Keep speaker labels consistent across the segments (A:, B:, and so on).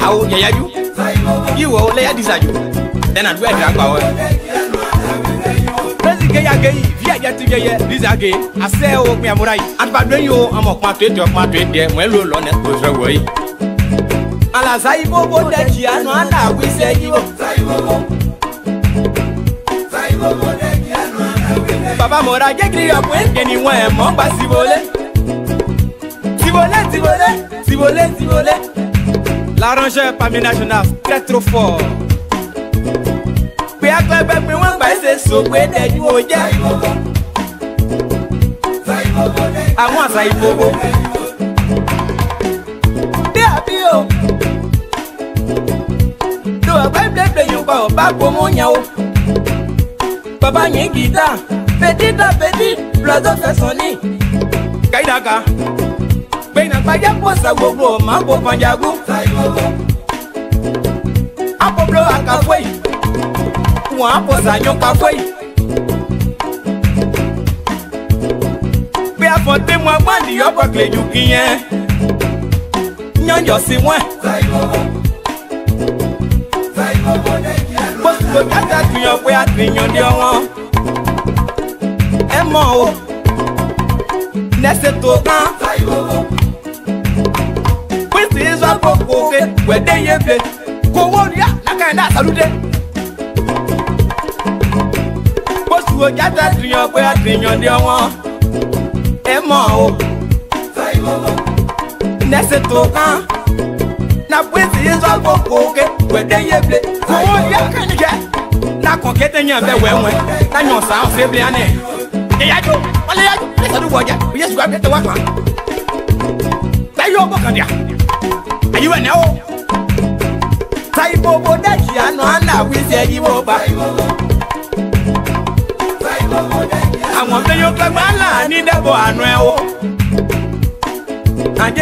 A: Awo ya you. You will lay a desire. Then I'd wear that power. Via get together, this again. I say, oh, me, I'm right. And by doing you, I'm a portrait of my trade there. When you learn it goes away. Alas, I go that Giano, and I will say you. Papa Mora, get you up when anywhere, Momba Sivole. Sivole. La rangée parmi nationale, très trop fort. We are glad that we won't buy this so great that you will get. I want to say, Bobo. There be you. Do a play you go back for Monyo. Papa Yankita, Petit, brother Fassoni. Kaidaka. When I buy a post, I will go, Mambo Panjago. Apple blow a cafe. One was a young cafe. We are for them one the upper clay you can. None your see one. What's the cat to your way at me on your one? And more. Nesseto. This is a book, where they have been. Go on, yeah, I can't salute. What's to a gather to your way at me on your one? Emma, Nesseto. Now, this is a book, where they have been. Go on, yeah, can you get? Now, getting your bed when I know sound simply a name. Yeah, I do. Let's do what you just grab it to one. Now you're walking there. Are you an owl? Taibo Bodakia, no, and now we say you over. I want to yoke I need a boy and well. And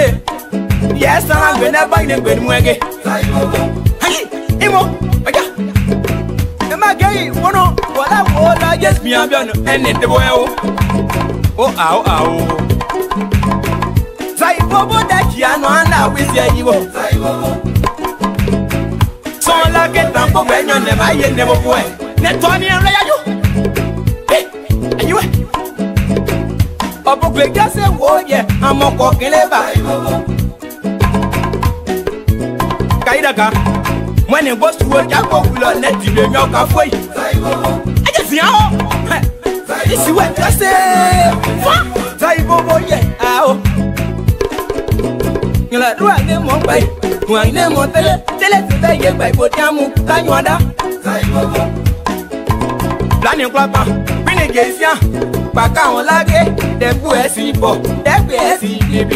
A: yes, I'm going to buy the good mwege. Hey, Imo, am I gay? One of what I want, I guess me, I'm done, and it the boy. Oh, ow. Bobo that Giano and I will say you. So like it, I'm going to never go. Netoni and Rayo. Hey, are you? Obo just say, oh, yeah, I'm a cocky labor. Kaidaka, when it was to work, I go to let you know halfway. I just know. This is what I say. Taibo, yeah, la loi de mon pays, moi ne mon télé by Botamu, Tanyada. Planning Papa, Renegation, Bacao Lage, the Puesipo, the PSCB.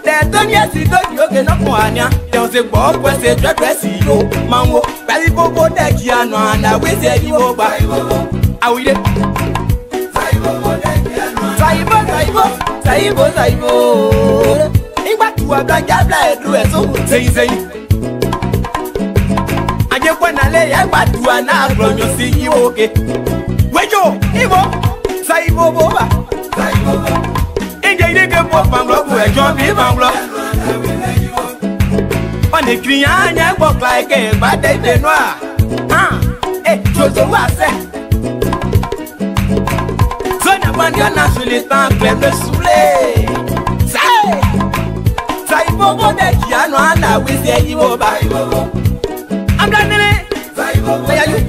A: The Tonya Sito, you cannot go on, there was a Bob, was a Dressio, Mango, Palipo, Takiano, and I will say you over. I will. Saibo. To a black do it so say. I just want to lay a bat to an apple, you see you okay. Wait, you, Ivo, Saibo, and they didn't get pop and block where John B. Banglo. On the Kriana walk like a bad day, they know. It was a was it. So, the one you're not really thankful, the Sule. Say. Bobo that Giano and I will say you over. I'm done it. Where are you?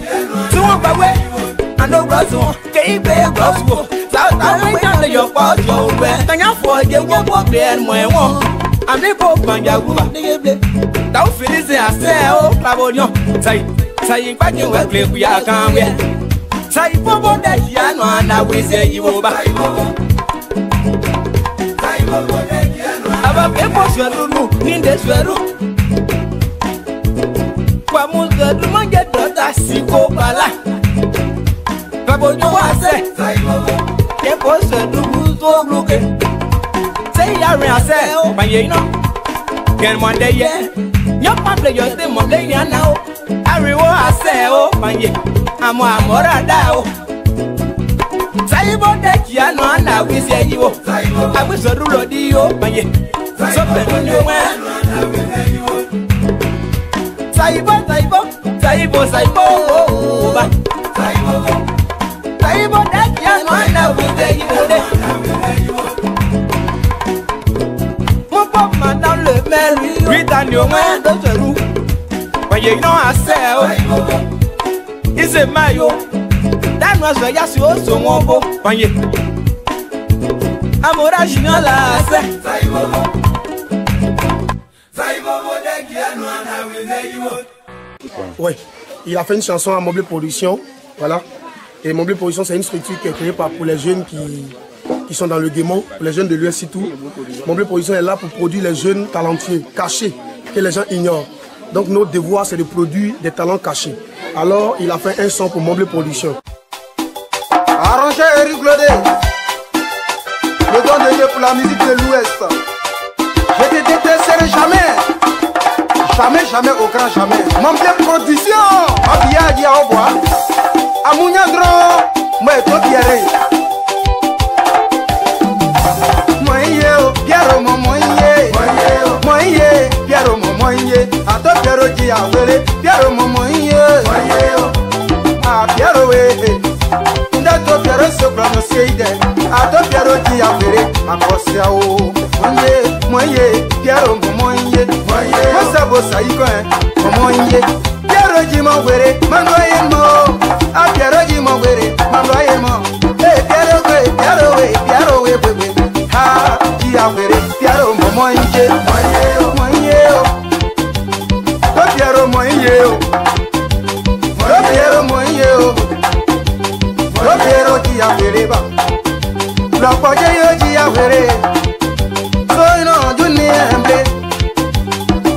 A: So on my way. I know Roswell. Can't play a Roswell. South Africa, your boss, your way. Thank you for your work there and my one. I'm the Pope and Yaguba. Don't finish it. I say, oh, Claudio. Say, back in where we are coming. Say, Bobo that Giano and I will say you over. Aba pepo swelu ni de swelu. Kwa muzo dumanje dota siko bala. Babo jo ase. Pepo swelu muzo bloke. Say ya re ase o paye ino. Gen mo de ye. Nyo pa play yo se mo play ya now. Ariwo ase o paye. Amo amora da o. Saibo de Giano and I will say you. I wish a rule of you, my so Saibo, ba. Saibo, that young man that will take you. Mon pop madame le maire, lui, dans le moins de ce loup. When you know I say, it's a mayo. That was where you see also one book. When you Amora Chinola,
B: ouais, il a fait une chanson à Mobile Production, voilà. Et Mobile Production, c'est une structure qui est créée pour les jeunes qui sont dans le guémon, pour les jeunes de l'US et tout. Mobile Production est là pour produire les jeunes talentueux, cachés, que les gens ignorent. Donc notre devoir, c'est de produire des talents cachés. Alors, il a fait un son pour Mobile Production.
C: Arrangé Eric Glodé, le don de Dieu pour la musique de l'Ouest. Je te détesterai jamais. Jamais, jamais, au grand jamais. Mobile Production, Abia Dia Oboa, Amounia Dron, moi et toi Pierre. Moye, Pierre, moye, moye, Pierre, moye, à toi Pierre Dia Wele, Pierre, moye, ah Pierre, oui. Ndato Pierre se prononcer, à toi Pierre Dia Wele, à Bossiao, moye, Pierre, moye, moye, bossa iko moye, Pierre Dia Wele, mandoye mo, ah Pierre Dia Wele, mandoye mo, eh Pierre we, Pierre we, Pierre we, bebe. Ah, Dia Wele, Pierre moye, moye, to Pierre moye, to Pierre moye, to Pierre Dia Wele ba, la poje yo Dia Wele, so ino dunia emble,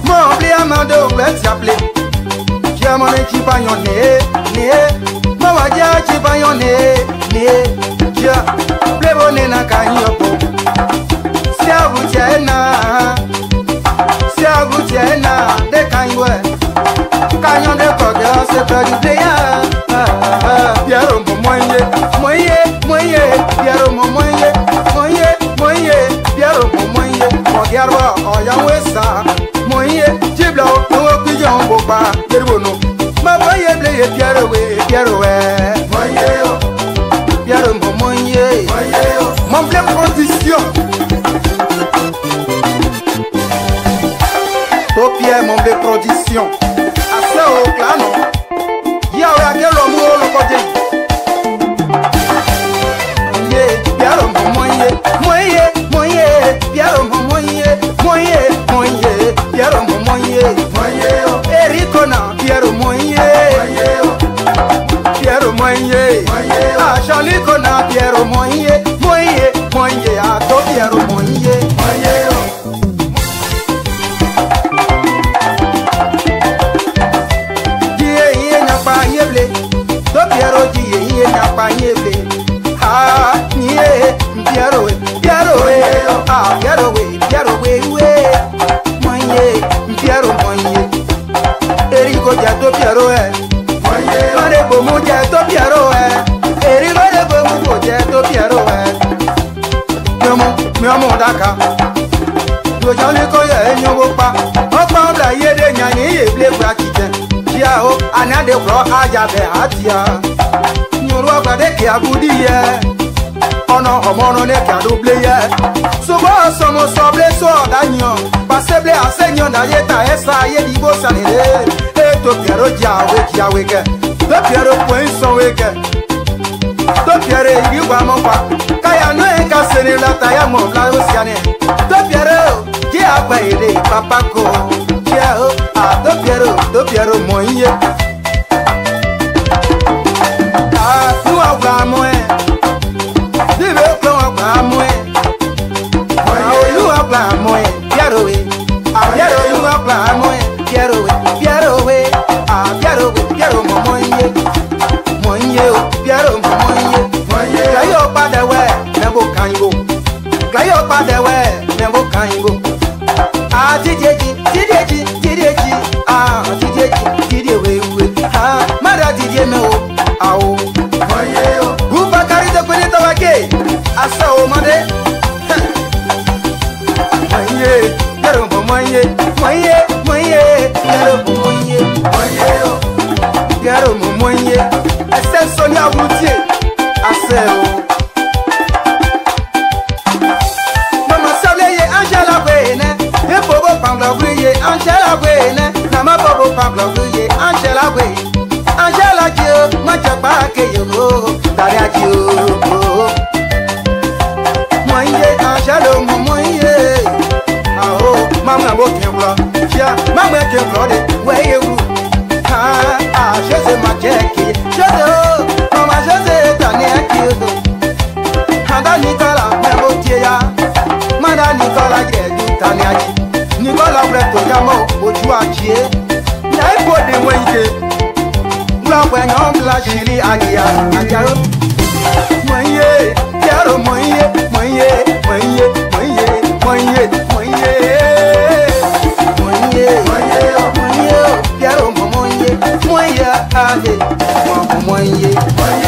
C: mo bli amado let's apple, kia mo ne chipa yone, ne, mo waja chipa yone, ne, kia plebo ne na kanyopo. Siagutiena, de Kanywe, Kanyon de Koga, se Pradipea, Piero Moye, Moye, Moye, Piero Moye, Moye, Moye, Piero Moye, Mogarwa, Oyawesa, Moye, Giblo, no Pigeon Boba, Yeruno, Maboye, Piero, Piero, Moye, Piero Moye, Mobile Production. Topie Mobile Production. Assez au clano. Yahweh a quel homme au côté. Pierre moye, moye, moye, Pierre moye, moye, moye, Pierre moye, moye, Ericona, Pierre moye, Pierre moye, ah Chalicona, Pierre moye, moye, moye, ah Pierre moye, moye. Ah, yeah, Piero, Piero, ah, Piero, Piero, moye, Piero, moye, Erico Jato Piero, moye, Bomo Jato Piero, Erico Bomo Jato Piero, mi amo Daka, yo ya le coye, yo wopa, opa la yede nyani e ble brakite, Chiao, anade bro ajabe atia. Ke abudi ye ono homono ne ka double ye subo somo soble so danyo paseble asenyo na yeta esa ye dibo sanere e to Piero jawe ke to Piero point so weke to Piero yiwa mo pa kaya no e ka sene la taya mo la osiane to Piero ki agba ere papa ko Piero a to Piero moye. Ah, Angela Boutier, Asseo. Mama Sableye, Angela Wene, ye Bobo Pambla Bouye, Angela Wene, Nama Bobo Pambla Bouye, Angela Wene. Angela Dio, Machapa Keyo, Daria Dio. Moye, Angela Moye. Oh, Mama Bokembla, Chia, Mama Kemblode, where you. Ah, je sais ma Jackie, je sais, Mama, je sais, Tania Kyoto. Handa Nicola, Memotia, Mada Nicola, Tania, Nicola Breto Yamo, Ojuachi, Naipo de Wenge, Black and Black Chili, Agia, Agia. Moye, Piero Moye, Moye, Moye, Moye, Moye, Moye, Moye, Moye, Piero Moye, Moye, Ale, Moye, Moye.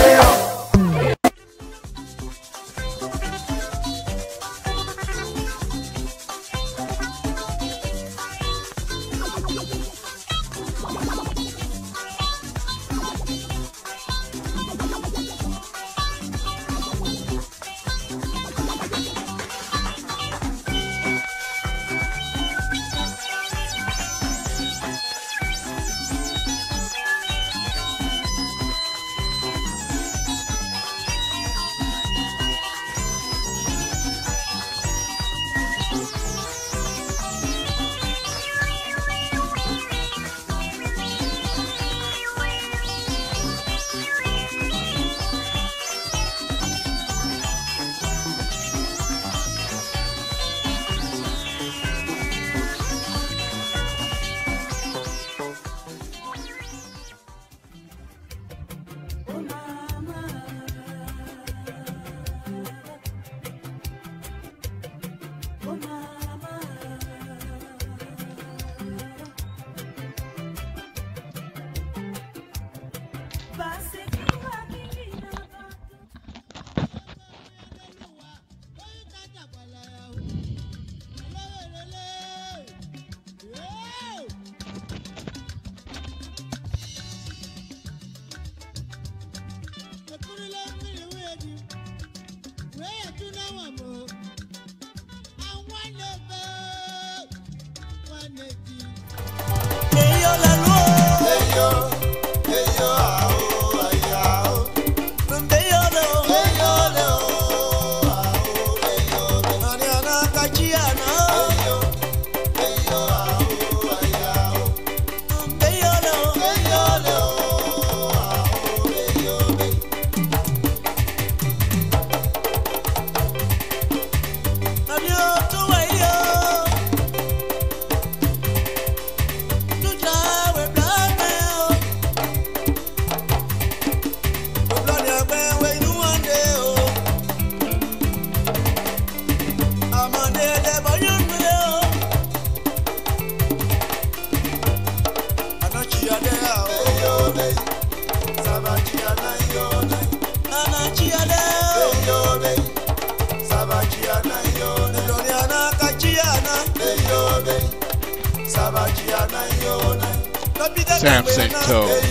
D: Samson Toe.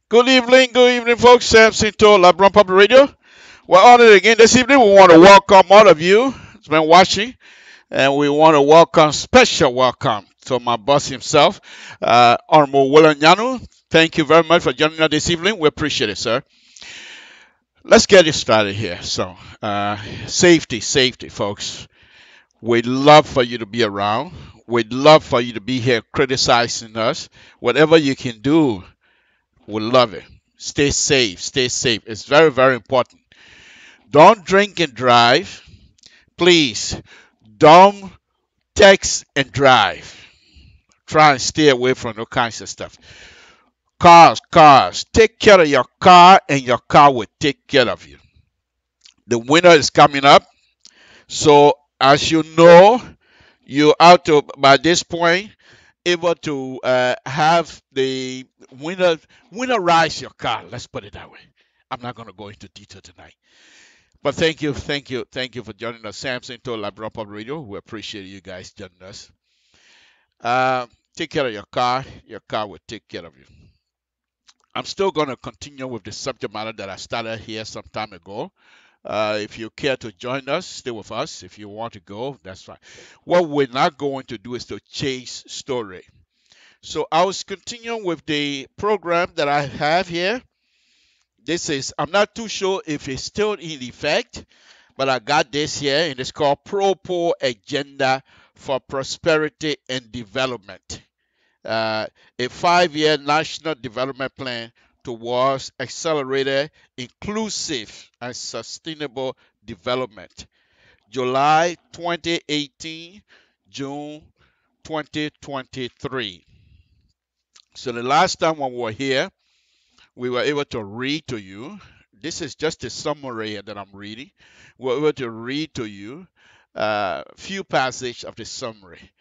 D: Good evening, folks. Samson Toe, LIBERIA Public Radio. We're on it again this evening. We want to welcome all of you who's been watching, and we want to welcome, special welcome to my boss himself, Honorable William Nyanu. Thank you very much for joining us this evening. We appreciate it, sir. Let's get it started here. So, safety, folks. We'd love for you to be around. We'd love for you to be here criticizing us. Whatever you can do, we love it. Stay safe. It's very, very important. Don't drink and drive. Please, don't text and drive. Try and stay away from all kinds of stuff. Cars. Take care of your car, and your car will take care of you. The winter is coming up. So, as you know, you're out to, by this point, able to have the winterize your car. Let's put it that way. I'm not going to go into detail tonight. But thank you for joining us. Samson to LIBERIA Public Radio. We appreciate you guys joining us. Take care of your car. Your car will take care of you. I'm still going to continue with the subject matter that I started here some time ago. If you care to join us, stay with us. If you want to go, that's fine. What we're not going to do is to chase story. So I was continuing with the program that I have here. I'm not too sure if it's still in effect, but I got this here, and it's called Pro-Poor Agenda for Prosperity and Development. A 5-year national development plan towards accelerated, inclusive, and sustainable development. July 2018, June 2023. So the last time when we were here, we were able to read to you. This is just a summary that I'm reading. We were able to read to you a few passages of the summary.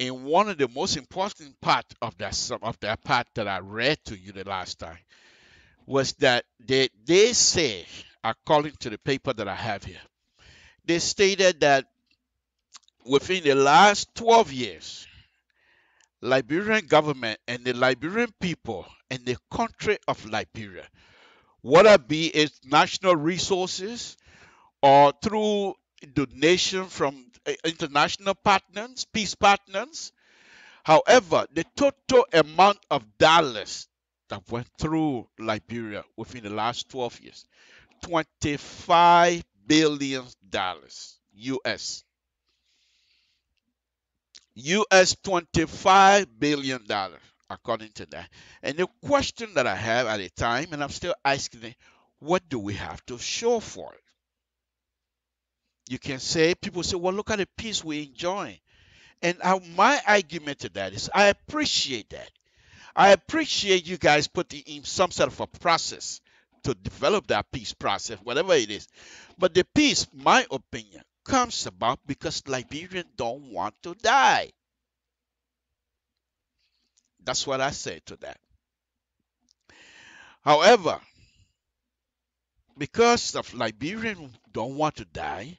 D: And one of the most important part of that part that I read to you the last time was that they say, according to the paper that I have here, they stated that within the last 12 years, Liberian government and the Liberian people and the country of Liberia, whether it be its national resources or through donation from international partners, peace partners. However, the total amount of dollars that went through Liberia within the last 12 years, $25 billion US. US $25 billion, according to that. And the question that I have at the time, and I'm still asking it, what do we have to show for it? You can say, people say, well, look at the peace we're enjoying. And my argument to that is, I appreciate that. I appreciate you guys putting in some sort of a process to develop that peace process, whatever it is. But the peace, my opinion, comes about because Liberians don't want to die. That's what I say to that. However, because of Liberians don't want to die,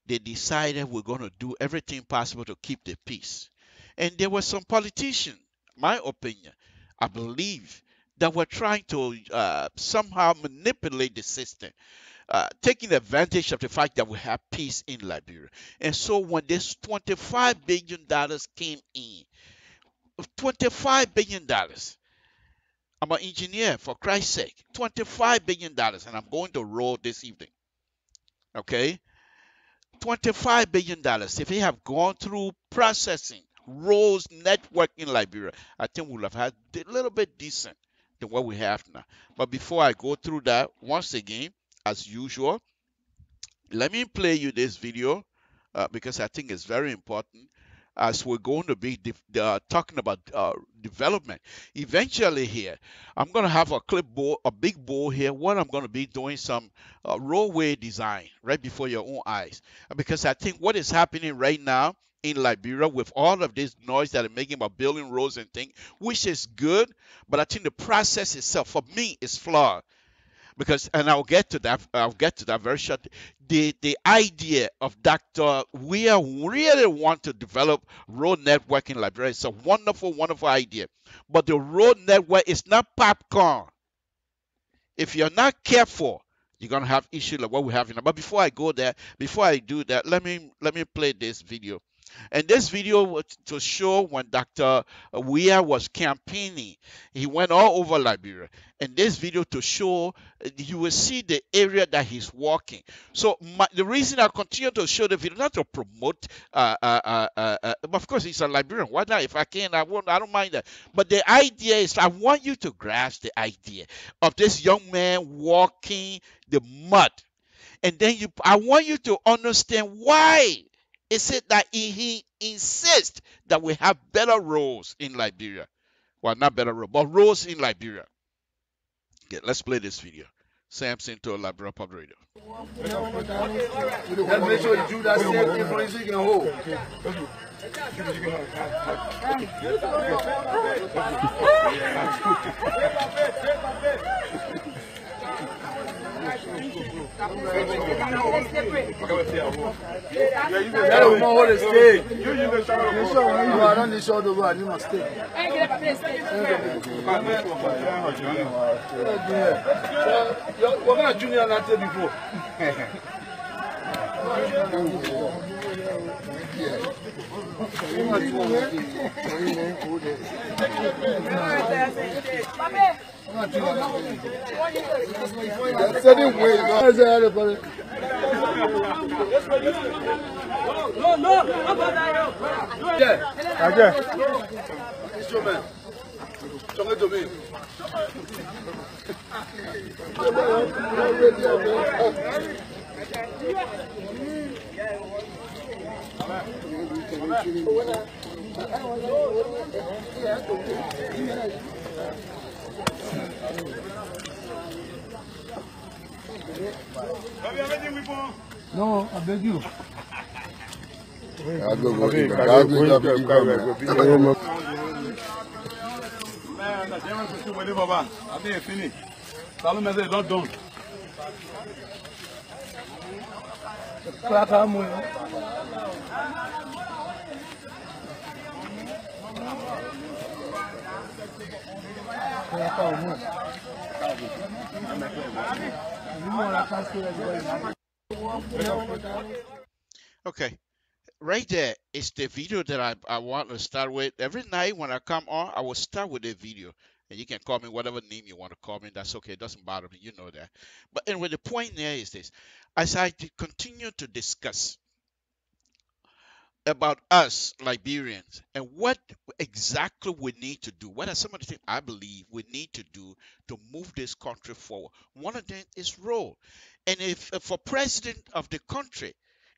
D: they decided we're going to do everything possible to keep the peace. And there were some politicians, my opinion, I believe, that were trying to somehow manipulate the system, taking advantage of the fact that we have peace in Liberia. And so when this $25 billion came in, $25 billion, I'm an engineer, for Christ's sake, $25 billion, and I'm going to roll this evening, okay? $25 billion, if they have gone through processing, roads, network in Liberia, I think we would have had a little bit decent than what we have now. But before I go through that, once again, as usual, let me play you this video because I think it's very important as we're going to be talking about development. Eventually here, I'm going to have a clipboard, a big board here, where I'm going to be doing some roadway design right before your own eyes. Because I think what is happening right now in Liberia with all of this noise that are making about building roads and things, which is good, but I think the process itself, for me, is flawed. Because, and I'll get to that very shortly. The idea of Dr. We really want to develop road network in Liberia. It's a wonderful, wonderful idea. But the road network is not popcorn. If you're not careful, you're gonna have issues like what we have now. But before I go there, before I do that, let me play this video. And this video was to show when Dr. Weah was campaigning. He went all over Liberia. And this video to show, you will see the area that he's walking. So the reason I continue to show the video, not to promote, of course he's a Liberian. Why not? If I can, I don't mind that. But the idea is, I want you to grasp the idea of this young man walking the mud. And then I want you to understand why Is it that he insists that we have better roads in Liberia? Well, not better roads, but roads in Liberia. Okay, let's play this video. Samson to Liberia Public Radio.
C: Let's make sure you do that same thing for you can hold. You don't hold it straight. I don't need show the road. You must stay. We're going to junior that before. No, I beg you.
E: I go Man, the German people will live over. I think it's finished. Salome said, not done.
D: Okay, right there is the video that I want to start with. Every night when I come on, I will start with a video. And you can call me whatever name you want to call me. That's okay. It doesn't bother me. You know that. But anyway, the point there is this. As I continue to discuss about us Liberians and what exactly we need to do, what are some of the things I believe we need to do to move this country forward? One of them is road. And if for president of the country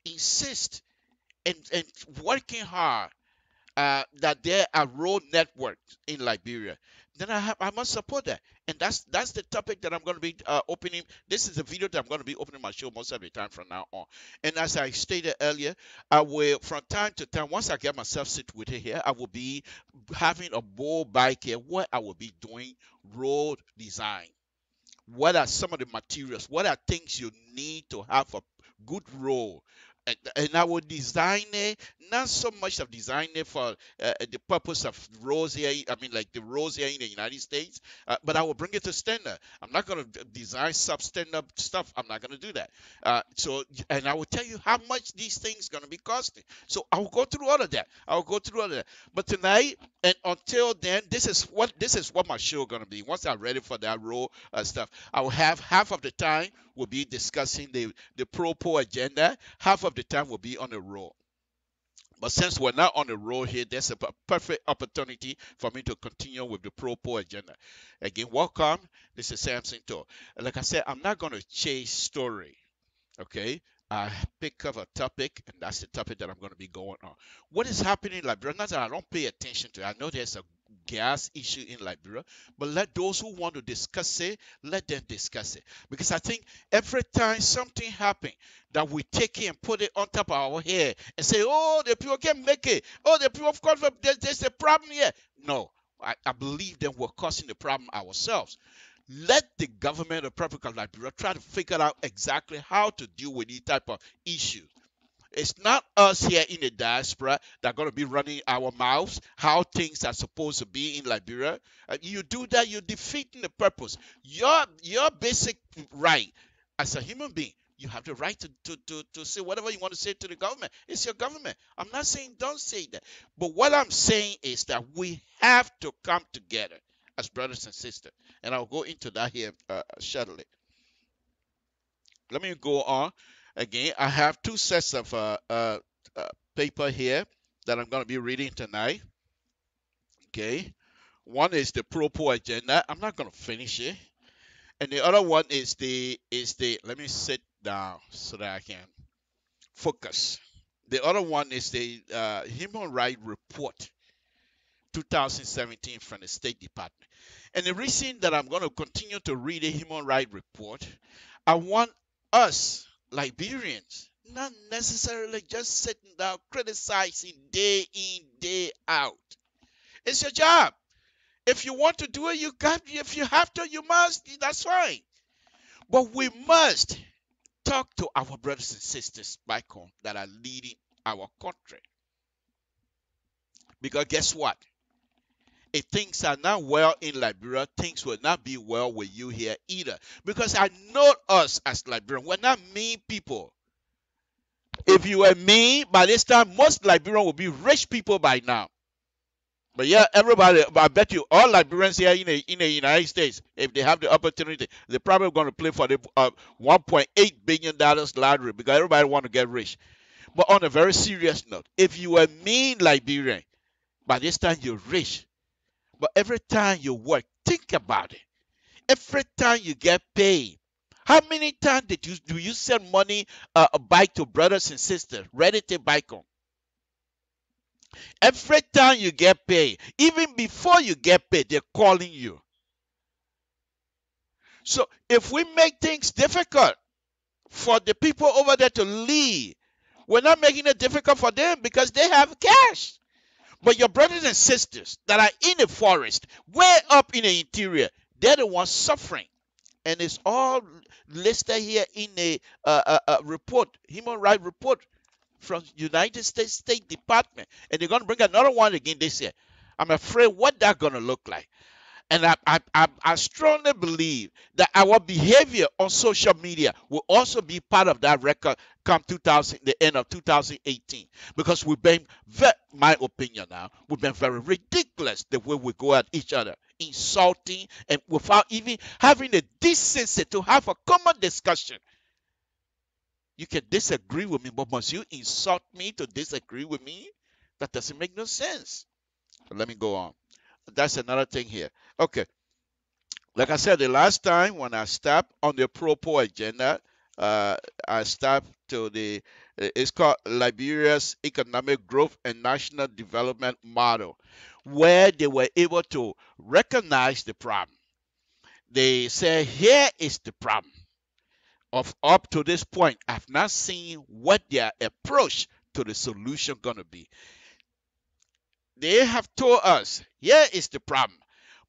D: insist and working hard that there are road networks in Liberia, then I must support that. And that's the topic that I'm going to be opening. This is the video that I'm going to be opening my show most of the time from now on. And as I stated earlier, I will, from time to time, once I get myself situated here, I will be having a bold bike here where I will be doing road design. What are some of the materials? What are things you need to have a good road? And I will design it, not so much of design it for the purpose of roads here, I mean like the roads here in the United States, but I will bring it to standard. I'm not going to design substandard stuff. I'm not going to do that. And I will tell you how much these things going to be costing. So I will go through all of that. But tonight and until then, this is what my show going to be. Once I'm ready for that road stuff, I will have half of the time will be discussing the pro-poor agenda. Half of the time will be on the road. But since we're not on the road here, there's a perfect opportunity for me to continue with the pro-poor agenda. Again, welcome. This is Samson Tour. Like I said, I'm not going to chase story. Okay, I pick up a topic, and that's the topic that I'm going to be going on. What is happening in Liberia? Not that I don't pay attention to it. I know there's a gas issue in Liberia, but let those who want to discuss it, let them discuss it. Because I think every time something happens, that we take it and put it on top of our head and say, oh, the people can make it. Oh, the people, of course, there's a problem here. No, I believe that we're causing the problem ourselves. Let the government of Republic of Liberia try to figure out exactly how to deal with these type of issues. It's not us here in the diaspora that are going to be running our mouths how things are supposed to be in Liberia. You do that, you're defeating the purpose. Your basic right as a human being, you have the right to say whatever you want to say to the government. It's your government. I'm not saying don't say that. But what I'm saying is that we have to come together as brothers and sisters. And I'll go into that here shortly. Let me go on. Again, I have two sets of paper here that I'm going to be reading tonight. Okay. One is the pro-poor agenda. I'm not going to finish it. And the other one is the let me sit down so that I can focus. The other one is the Human Rights Report 2017 from the State Department. And the reason that I'm going to continue to read the Human Rights Report, I want us, Liberians, not necessarily just sitting down criticizing day in, day out. It's your job. If you want to do it, you got. If you have to, you must. That's fine. But we must talk to our brothers and sisters back home that are leading our country. Because guess what? If things are not well in Liberia, things will not be well with you here either. Because I know us as Liberians, we're not mean people. If you were mean, by this time, most Liberians will be rich people by now. But yeah, everybody, I bet you all Liberians here in the United States, if they have the opportunity, they're probably going to play for the $1.8 billion lottery because everybody want to get rich. But on a very serious note, if you are mean Liberian, by this time you're rich. But every time you work, think about it. Every time you get paid, how many times do you send money back to brothers and sisters ready to buy home? Every time you get paid, even before you get paid, they're calling you. So if we make things difficult for the people over there to leave, we're not making it difficult for them because they have cash. But your brothers and sisters that are in the forest, way up in the interior, they're the ones suffering. And it's all listed here in a report, human rights report from United States State Department. And they're going to bring another one again this year. I'm afraid what that's going to look like. And I strongly believe that our behavior on social media will also be part of that record come the end of 2018. Because we've been, my opinion now, we've been very ridiculous the way we go at each other, insulting, and without even having the decency to have a common discussion. You can disagree with me, but must you insult me to disagree with me? That doesn't make no sense. But let me go on. That's another thing here. Okay. Like I said, the last time when I stopped on the pro-poor agenda, I stopped to it's called Liberia's Economic Growth and National Development Model, where they were able to recognize the problem. They say, here is the problem. Up to this point, I've not seen what their approach to the solution going to be. They have told us, here is the problem.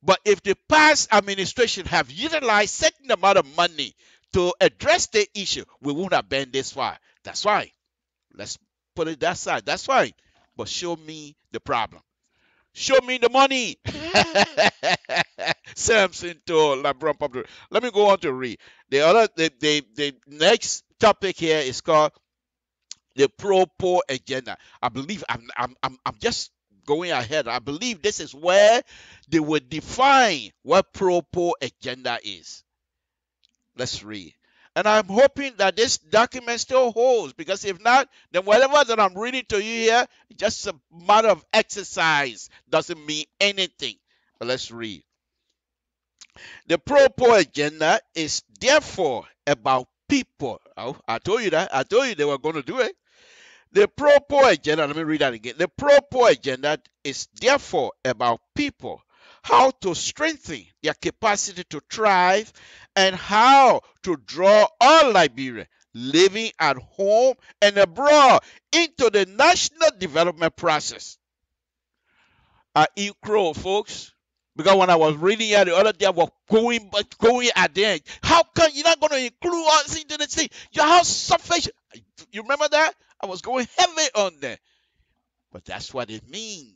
D: But if the past administration have utilized certain amount of money to address the issue, we wouldn't have been this far. That's fine. Let's put it that side. That's fine. But show me the problem. Show me the money. Samson told LeBron Public. Let me go on to read. The next topic here is called the pro-poor agenda. I believe I'm just going ahead. I believe this is where they will define what pro-poor agenda is. Let's read. And I'm hoping that this document still holds, because if not, then whatever that I'm reading to you here, just a matter of exercise, doesn't mean anything. But let's read. The pro-poor agenda is therefore about people. Oh, I told you that. I told you they were going to do it. The pro-poor agenda, let me read that again. The pro-poor agenda is therefore about people, how to strengthen their capacity to thrive, and how to draw all Liberians living at home and abroad into the national development process. I eat crow, folks. Because when I was reading here the other day, I was going at the end. How come you're not going to include us into this thing? Your house sufficient. You remember that? I was going heavy on that. But that's what it means.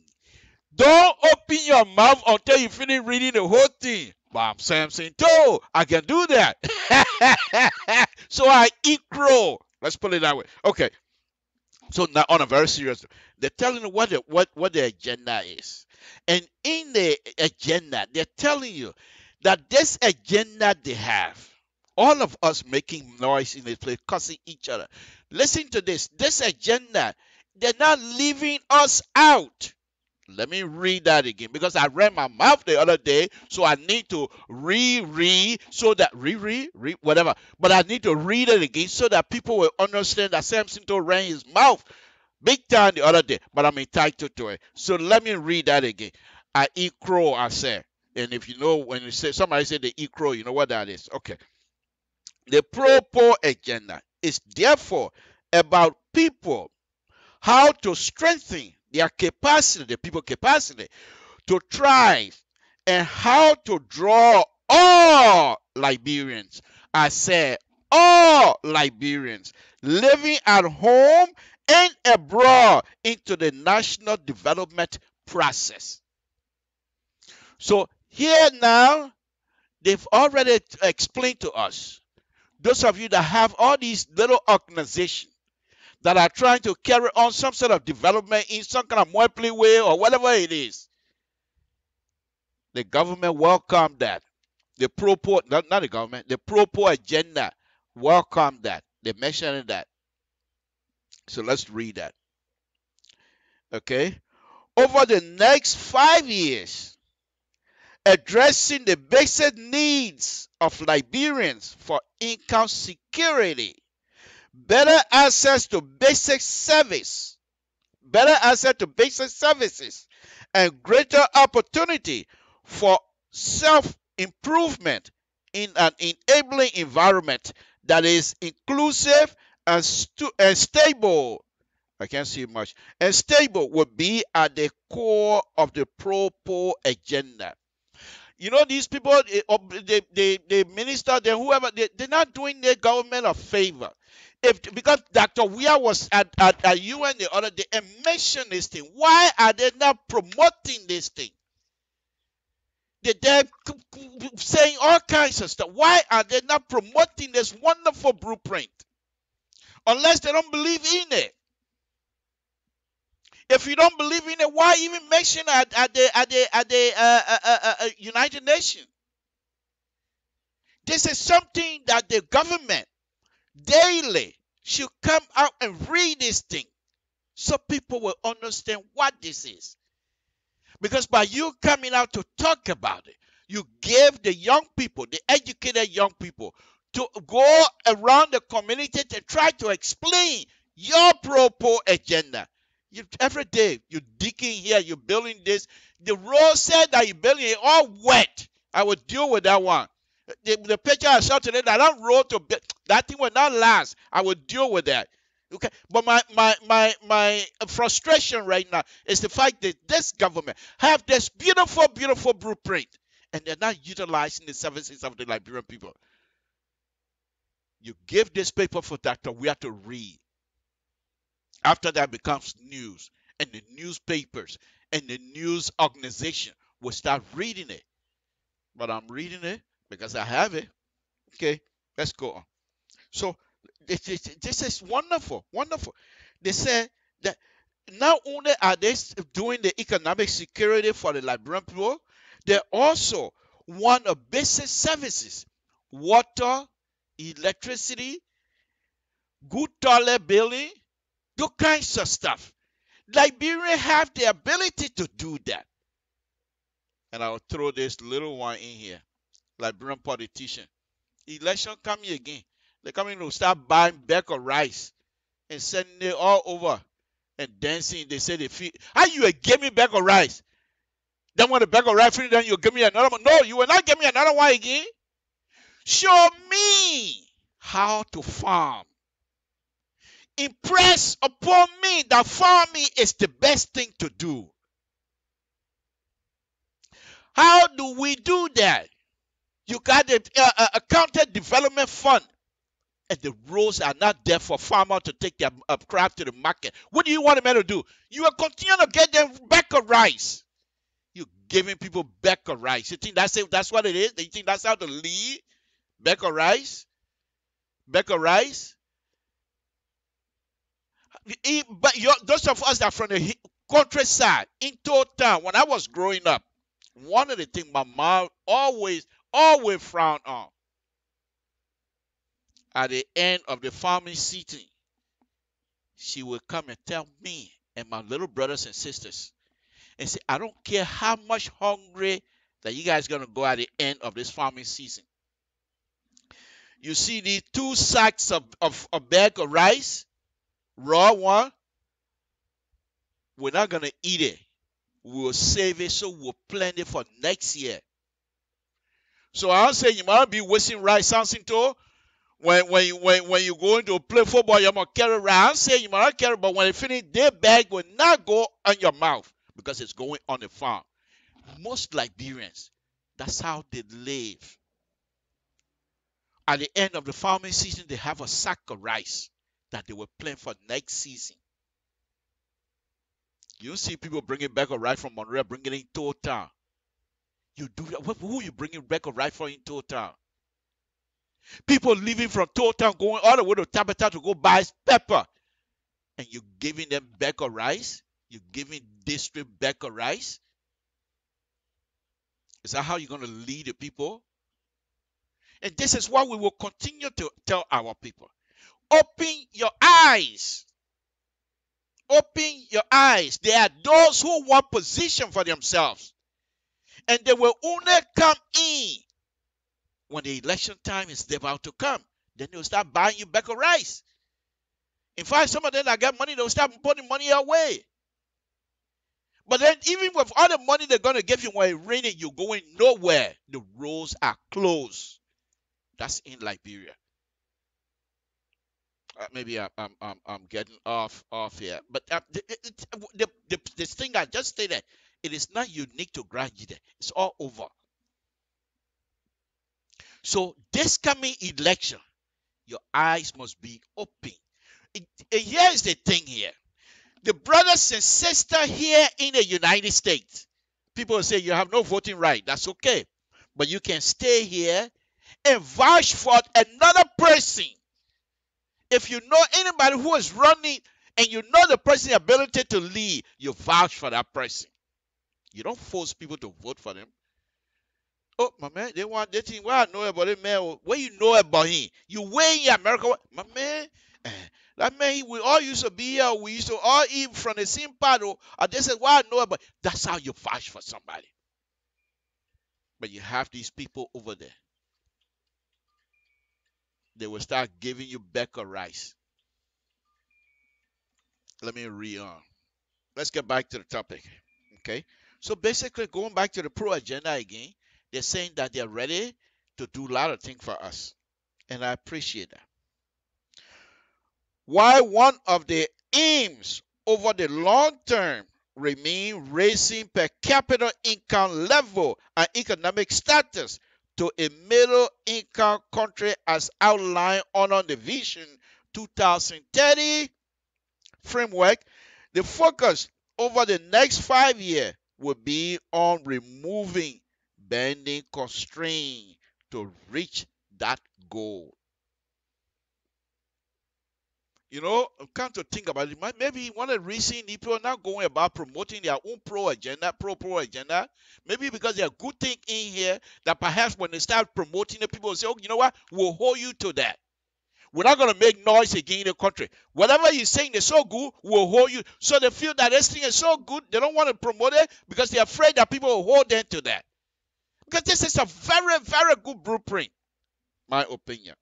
D: Don't open your mouth until you finish reading the whole thing. But I'm Samson too. I can do that. So I eat crow. Let's put it that way. Okay. So now on a very serious note, they're telling you what the agenda is. And in the agenda, they're telling you that this agenda they have, all of us making noise in this place, cussing each other. Listen to this. This agenda, they're not leaving us out. Let me read that again, because I ran my mouth the other day, so I need to reread so that read whatever. But I need to read it again so that people will understand that Samson ran his mouth big time the other day, but I'm entitled to it. So let me read that again. I eat crow, I said. And if you know, when you say somebody say they eat crow, you know what that is. Okay. The pro-poor agenda is therefore about people, how to strengthen their capacity, the people capacity to thrive, and how to draw all Liberians, I said all Liberians living at home and abroad into the national development process. So here now, they've already explained to us, those of you that have all these little organizations that are trying to carry on some sort of development in some kind of monthly way or whatever it is, the government welcomed that. The pro-poor, not the government, the pro-poor agenda welcomed that. They mentioned that. So let's read that. Okay. Over the next 5 years, addressing the basic needs of Liberians for income security, better access to basic services, and greater opportunity for self-improvement in an enabling environment that is inclusive and stable. I can't see much. And stable would be at the core of the pro-poor agenda. You know, these people, they minister, they whoever, they're not doing their government a favor. Because Dr. Weir was at UN the other day and mentioned this thing. Why are they not promoting this thing? They're saying all kinds of stuff. Why are they not promoting this wonderful blueprint? Unless they don't believe in it. If you don't believe in it, why even mention it at the United Nations? This is something that the government daily should come out and read this thing so people will understand what this is. Because by you coming out to talk about it, you give the young people, the educated young people, to go around the community to try to explain your pro-poor agenda. Every day you're digging here, you're building this. The road said that you're building it all wet. I will deal with that one. The picture I saw today, that road to that thing will not last. I will deal with that. Okay, but my frustration right now is the fact that this government have this beautiful blueprint, and they're not utilizing the services of the Liberian people. You give this paper for Dr. We have to read. After that becomes news, and the newspapers and the news organization will start reading it. But I'm reading it because I have it. Okay, let's go on. So this is wonderful. They said that not only are they doing the economic security for the Liberian people, they also want a basic services, water, electricity, good toilet building, those kinds of stuff. Liberia have the ability to do that. And I'll throw this little one in here. Liberian politician. Election coming again. They're coming to start buying bag of rice and sending it all over and dancing. They say they feel, how you give me bag of rice? Then when the bag of rice finish, then you give me another one. No, you will not give me another one again. Show me how to farm. Impress upon me that farming is the best thing to do. How do we do that? You got a counter development fund, and the rules are not there for farmers to take their crop to the market. What do you want them to do? You will continue to get them back of rice. You're giving people back of rice. You think that's it? That's what it is? You think that's how to lead? Back of rice? Back of rice? But those of us that are from the countryside, in total, when I was growing up, one of the things my mom always frowned on, at the end of the farming season, she would come and tell me and my little brothers and sisters and say, I don't care how much hungry that you guys are going to go at the end of this farming season. You see these 2 sacks of bag of rice, raw one, We're not going to eat it. We'll save it so we'll plan it for next year. So I'm saying you might be wasting rice something too. When you going to play football, you might carry rice. I'm saying you might not carry, but when you finish, their bag will not go on your mouth because it's going on the farm. Most Liberians, that's how they live. At the end of the farming season, they have a sack of rice that they will plant for next season. You see people bringing back a rice from Monroe, bringing it in total. You do that. Who you bringing back a rice from in total? People leaving from total, going all the way to Tabata to go buy pepper, and you giving them back of rice. You giving district back of rice. Is that how you're going to lead the people? And this is why we will continue to tell our people: open your eyes. Open your eyes. There are those who want position for themselves, and they will only come in when the election time is about to come. Then they'll start buying you back of rice. In fact, some of them that get money, they'll start putting money away. But then, even with all the money they're going to give you when it's raining, you're going nowhere. The roads are closed. That's in Liberia. Maybe I'm getting off here. But this thing I just stated, it is not unique to Granjide. It's all over. So this coming election, your eyes must be open. Here's the thing here. The brothers and sisters here in the United States, people say you have no voting right. That's okay. But you can stay here and vouch for another person. If you know anybody who is running and you know the person's ability to lead, you vouch for that person. You don't force people to vote for them. Oh, my man, they want this thing. What I know about it, man. What you know about him? You way in America. My man, that man, we all used to be here. We used to all eat from the same part. And they said, what I know about. That's how you vouch for somebody. But you have these people over there. They will start giving you back of rice. Let me read on. Let's get back to the topic. Okay. So basically, going back to the pro agenda again, they're saying that they're ready to do a lot of things for us. And I appreciate that. While one of the aims over the long term remain raising per capita income level and economic status to a middle income country as outlined under the Vision 2030 framework, the focus over the next 5 years will be on removing bending constraints to reach that goal. You know, come to think about it, maybe one of the reasons people are not going about promoting their own pro agenda, maybe because there are good things in here that perhaps when they start promoting it, people will say, oh, you know what, we'll hold you to that. We're not going to make noise again in the country. Whatever you're saying is so good, we'll hold you. So they feel that this thing is so good, they don't want to promote it because they're afraid that people will hold them to that. Because this is a very, very good blueprint, my opinion.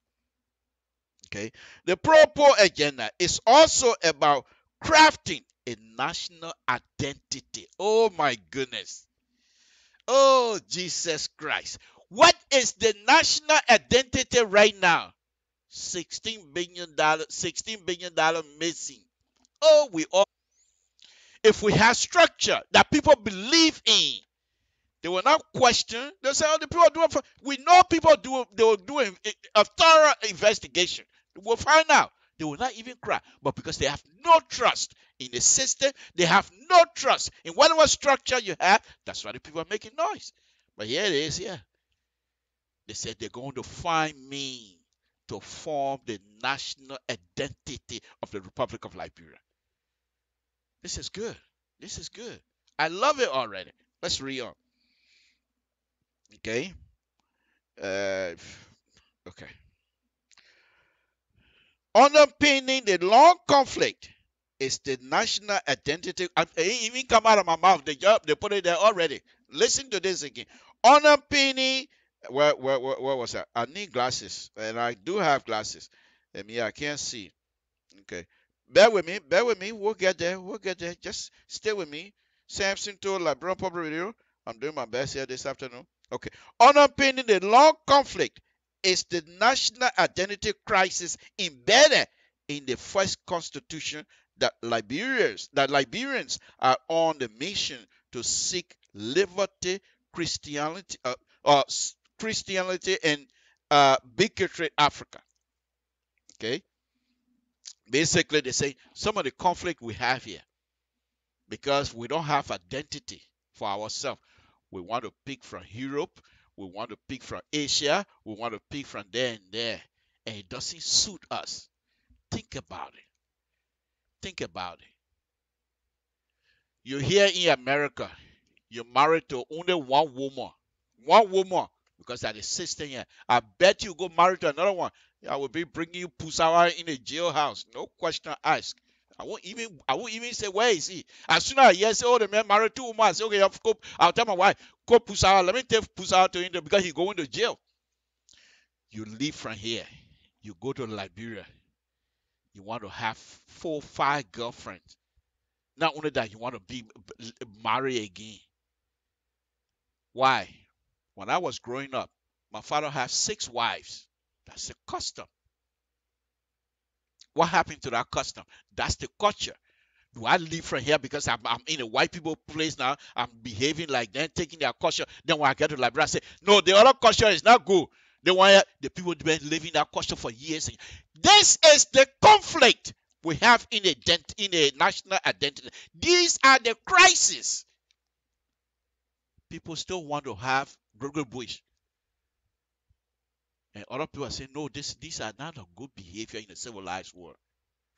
D: Okay. The Pro-Poor agenda is also about crafting a national identity. Oh my goodness. Oh Jesus Christ. What is the national identity right now? $16 billion missing. Oh, we all. If we have structure that people believe in, they will not question. They'll say, oh, the people are doing. We know people they will do a thorough investigation. We'll find out. They will not even cry. But because they have no trust in the system, they have no trust in whatever structure you have, that's why the people are making noise. But here it is, yeah. They said they're going to find me to form the national identity of the Republic of Liberia. This is good. This is good. I love it already. Let's read on. Okay. Okay. Underpinning the long conflict is the national identity. It even come out of my mouth. They put it there already. Listen to this again. Underpinning. Where was that? I need glasses, and I do have glasses. I can't see. Okay. Bear with me. Bear with me. We'll get there. We'll get there. Just stay with me. Samson to LIBERIA Public Radio. I'm doing my best here this afternoon. Okay. Underpinning the long conflict is the national identity crisis embedded in the first constitution that Liberians are on the mission to seek liberty, Christianity, Christianity, and bigotry Africa. Okay. Basically, they say some of the conflict we have here because we don't have identity for ourselves. We want to pick from Europe, we want to pick from Asia, we want to pick from there and there, and it doesn't suit us. Think about it. Think about it. You're here in America, you're married to only one woman, because that is system here. I bet you go marry to another one, I will be bringing you Pusawa in a jailhouse. No question asked. I won't even say where is he. As soon as I hear say, oh, the man married 2 women, I say, okay, I'll tell my wife, go Pusawa. Let me take Pusawa to India because he's going to jail. You leave from here, you go to Liberia. You want to have 4, 5 girlfriends. Not only that, you want to be married again. Why? When I was growing up, my father had 6 wives. That's the custom. What happened to that custom? That's the culture. Do I leave from here because I'm in a white people place now? I'm behaving like them, taking their culture. Then when I get to Liberia, I say, no, the other culture is not good. They want the people to be living that culture for years. This is the conflict we have in a national identity. These are the crises. People still want to have Gregory Bush. And other people are saying, no, these are not a good behavior in a civilized world.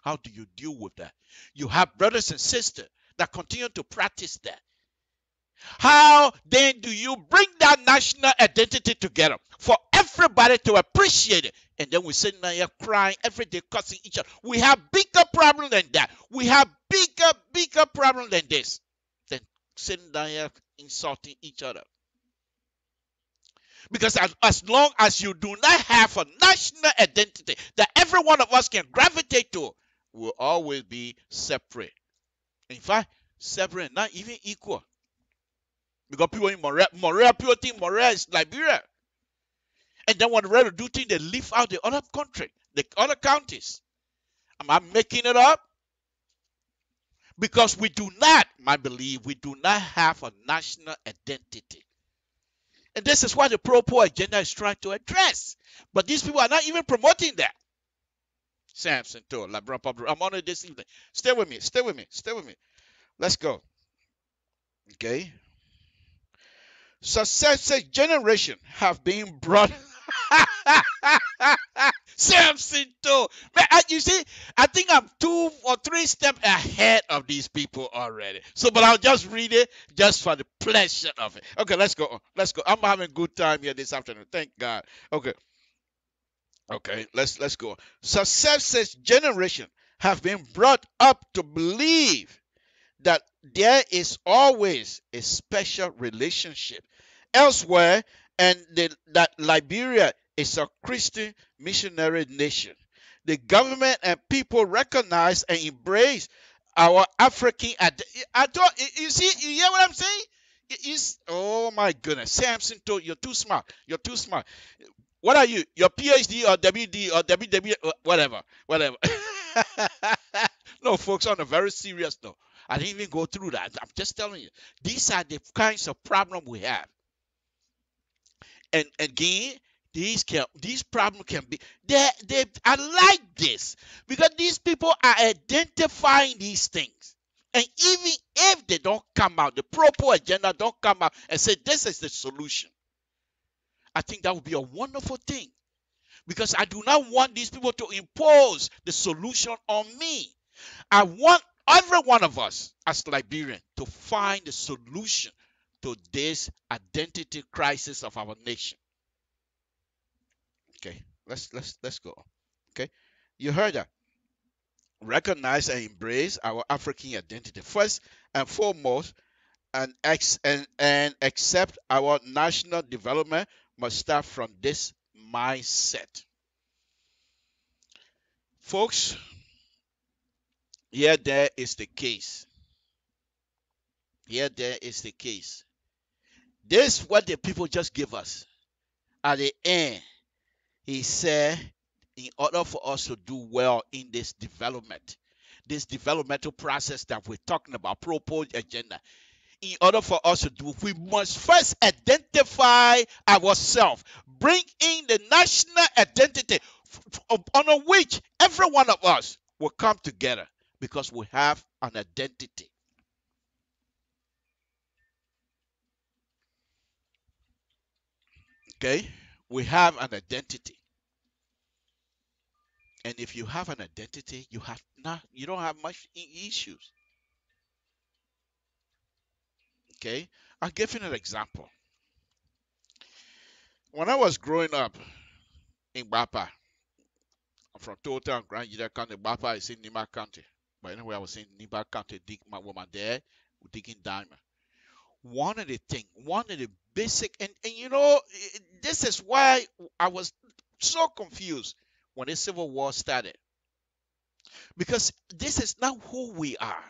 D: How do you deal with that? You have brothers and sisters that continue to practice that. How then do you bring that national identity together for everybody to appreciate it? And then we sit here crying every day, cussing each other. We have bigger problem than that. We have bigger problem than this. Than sitting down here insulting each other. Because as long as you do not have a national identity that every one of us can gravitate to, we'll always be separate. In fact, separate, not even equal. Because people in Morea, people think Morea is Liberia. And then when they're ready to do things, they leave out the other country, the other counties. Am I making it up? Because we do not, I believe, we do not have a national identity. And this is what the pro-poor agenda is trying to address. But these people are not even promoting that. Samson told LIBERIA Public. I'm on it this evening. Stay with me. Stay with me. Stay with me. Let's go. Okay. Successive generation have been brought. Samson told. You see, I think I'm 2 or 3 steps ahead of these people already. So, but I'll just read it just for the pleasure of it. Okay, let's go. Let's go. I'm having a good time here this afternoon. Thank God. Okay. Okay, let's go. Successive generation have been brought up to believe that there is always a special relationship elsewhere, and that Liberia is a Christian missionary nation. The government and people recognize and embrace our African identity. You see, you hear what I'm saying? Oh my goodness, Samson told you're too smart. You're too smart. What are you? Your PhD or WD or WW, whatever. No, folks, on a very serious note, I didn't even go through that. I'm just telling you, these are the kinds of problems we have. And again, these problems can be I like this because these people are identifying these things. And even if they don't come out, the pro-poor agenda don't come out and say this is the solution, I think that would be a wonderful thing. Because I do not want these people to impose the solution on me. I want every one of us as Liberians to find the solution to this identity crisis of our nation. Okay, let's go. Okay, you heard that. Recognize and embrace our African identity first and foremost, and accept our national development must start from this mindset. Folks, Here there is the case. Here there is the case. This is what the people just give us. At the end, he said, in order for us to do well in this development, this developmental process that we're talking about, proposed agenda, in order for us to do, we must first identify ourselves, bring in the national identity on which every one of us will come together because we have an identity. Okay? We have an identity. And if you have an identity, you don't have much issues. Okay? I'll give you an example. When I was growing up in Bapa, I'm from Total and Grand Union County. Bapa is in Nima County. But anyway, I was in Nima County, with my dad, digging diamond. One of the basic, and this is why I was so confused when the Civil War started. Because this is not who we are.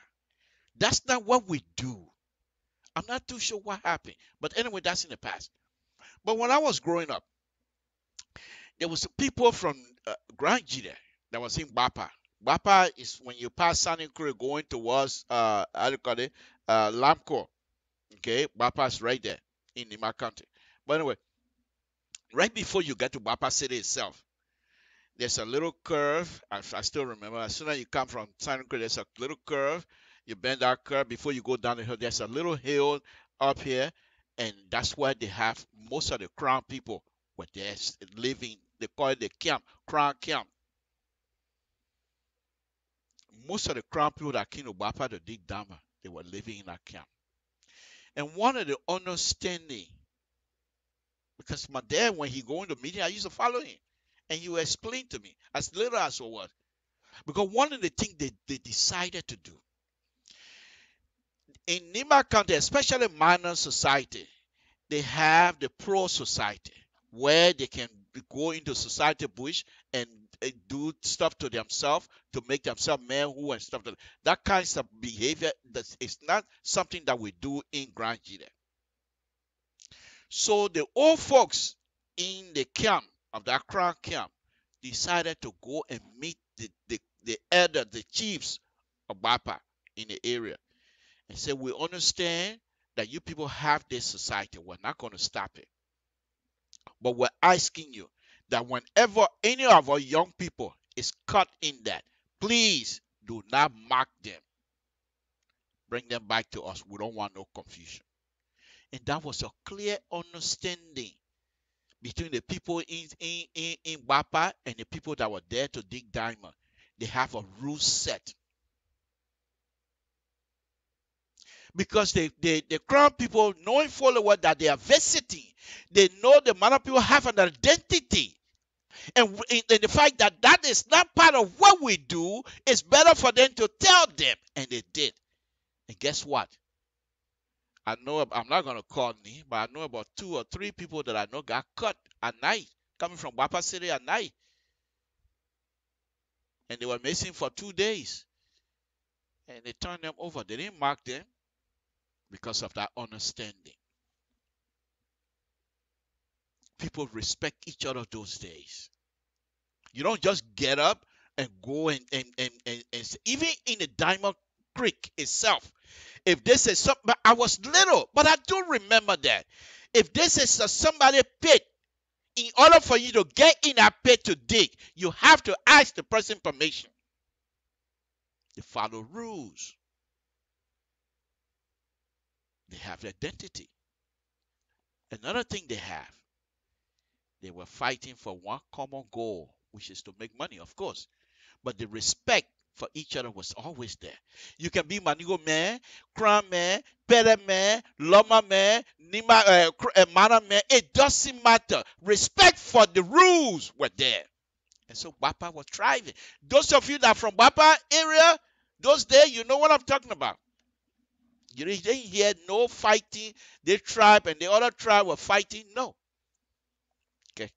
D: That's not what we do. I'm not too sure what happened. But anyway, that's in the past. But when I was growing up, there was people from Grand Gide that was in Bapa. Bapa is when you pass Santa Cruz going towards how do you call it? Lamco. Okay, Bapa is right there in Nima County. But anyway, right before you get to Bapa City itself, there's a little curve. I still remember. As soon as you come from Santa Cruz, there's a little curve. You bend that curve before you go down the hill. There's a little hill up here, and that's where they have most of the crown people were there living. They call it the camp, crown camp. Most of the crown people that came to Bapa to dig Dama, they were living in that camp. And one of the understanding, because my dad, when he go into meeting, I used to follow him. And he would explain to me, as little as it was. Because one of the things they decided to do, in Nima County, especially minor society, they have the pro society, where they can go into society bush and do stuff to themselves to make themselves manhood and stuff. That kind of behavior is not something that we do in Grand Gide. So the old folks in the camp of that crown camp decided to go and meet the elder, the chiefs of Bapa in the area, and say, we understand that you people have this society. We're not going to stop it. But we're asking you that whenever any of our young people is caught in that, please do not mark them. Bring them back to us. We don't want no confusion. And that was a clear understanding between the people in Bapa and the people that were there to dig diamond. They have a rule set. Because the crown people, knowing fully well that they are visiting, they know the Mana people have an identity. And the fact that that is not part of what we do, it's better for them to tell them. And they did. And guess what? I know, I'm not going to call me, but I know about 2 or 3 people that I know got caught at night, coming from Bapa City at night. And they were missing for 2 days. And they turned them over. They didn't mark them because of that understanding. People respect each other those days. You don't just get up and go and even in the Diamond Creek itself. If this is something, I was little, but I do remember that. If this is somebody pit, in order for you to get in a pit to dig, you have to ask the person permission. They follow rules. They have identity. Another thing they were fighting for one common goal, which is to make money, of course. But the respect for each other was always there. You can be Manigo man, Crown man, Pere man, Loma man, Nima, Mana man. It doesn't matter. Respect for the rules were there. And so Bapa was thriving. Those of you that are from Bapa area, those days, you know what I'm talking about. You didn't hear no fighting. The tribe and the other tribe were fighting. No. Okay.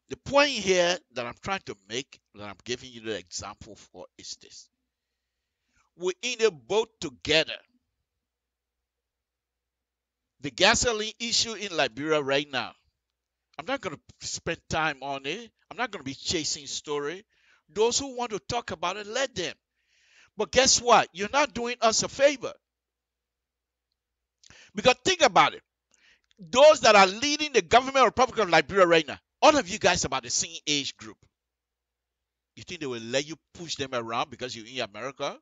D: The point here that I'm trying to make, that I'm giving you the example for, is this. We're in a boat together. The gasoline issue in Liberia right now, I'm not going to spend time on it. I'm not going to be chasing story. Those who want to talk about it, let them. But guess what? You're not doing us a favor. Because think about it. Those that are leading the government Republic of Liberia right now, all of you guys about the same age group. You think they will let you push them around because you're in America?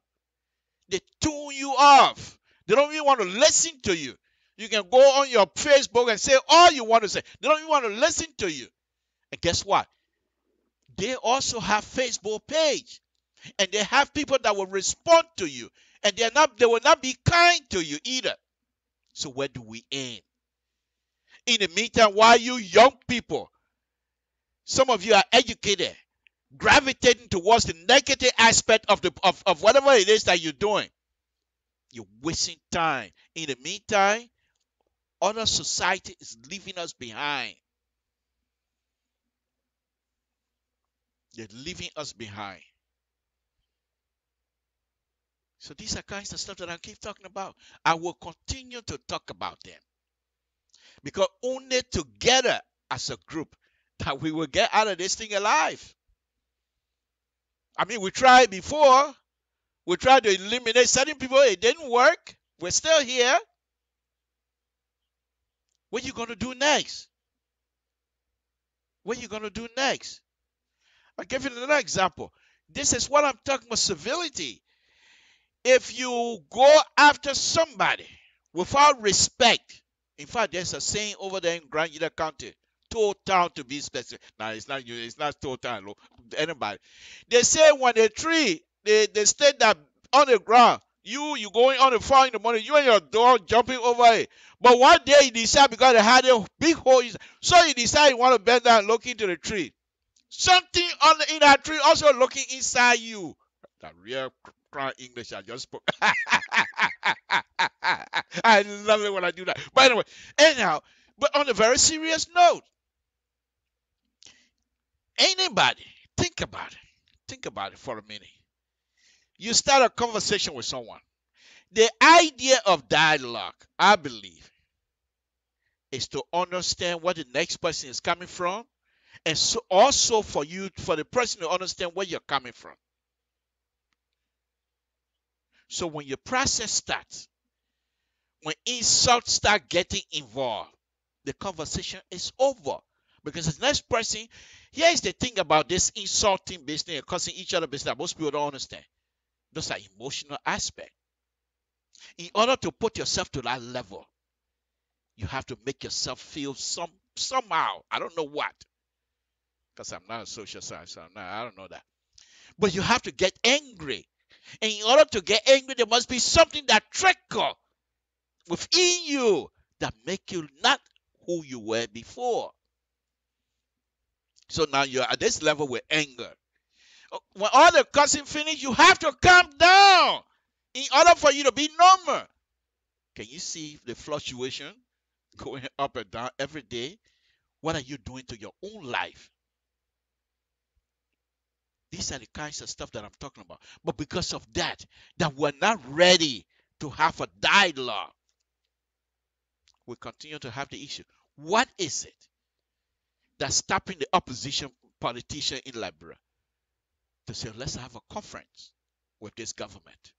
D: They tune you off. They don't even want to listen to you. You can go on your Facebook and say all you want to say. They don't even want to listen to you. And guess what? They also have Facebook page. And they have people that will respond to you. And they will not be kind to you either. So where do we end? In the meantime, why you young people, some of you are educated, gravitating towards the negative aspect of whatever it is that you're doing. You're wasting time. In the meantime, other society is leaving us behind. They're leaving us behind. So these are kinds of stuff that I keep talking about. I will continue to talk about them. Because only together as a group that we will get out of this thing alive. I mean, we tried before. We tried to eliminate certain people. It didn't work. We're still here. What are you going to do next? What are you going to do next? I'll give you another example. This is what I'm talking about, civility. If you go after somebody without respect, in fact, there's a saying over there in Grand Union County, town to be specific. Now, it's not you, it's not town, anybody. They say when a tree, they stay that on the ground, you going on the farm in the morning, you and your dog jumping over it. But one day you decide, because they had a big hole, so you decide you want to bend down and look into the tree. Something in that tree also looking inside you. That real crown English I just spoke. I love it when I do that. But anyway, anyhow, but on a very serious note, anybody, think about it. Think about it for a minute. You start a conversation with someone. The idea of dialogue, I believe, is to understand where the next person is coming from, and so also for the person to understand where you're coming from. So when your process starts, when insults start getting involved, the conversation is over. Because the next person, here is the thing about this insulting business and causing each other business that most people don't understand. Those are emotional aspects. In order to put yourself to that level, you have to make yourself feel somehow. I don't know what. Because I'm not a social science, so I don't know that. But you have to get angry. And in order to get angry, there must be something that trickles within you that make you not who you were before. So now you're at this level with anger. When all the cussing finish, you have to calm down in order for you to be normal. Can you see the fluctuation going up and down every day? What are you doing to your own life? These are the kinds of stuff that I'm talking about. But because of that we're not ready to have a dialogue, we continue to have the issue. What is it that's stopping the opposition politician in Liberia to say, let's have a conference with this government?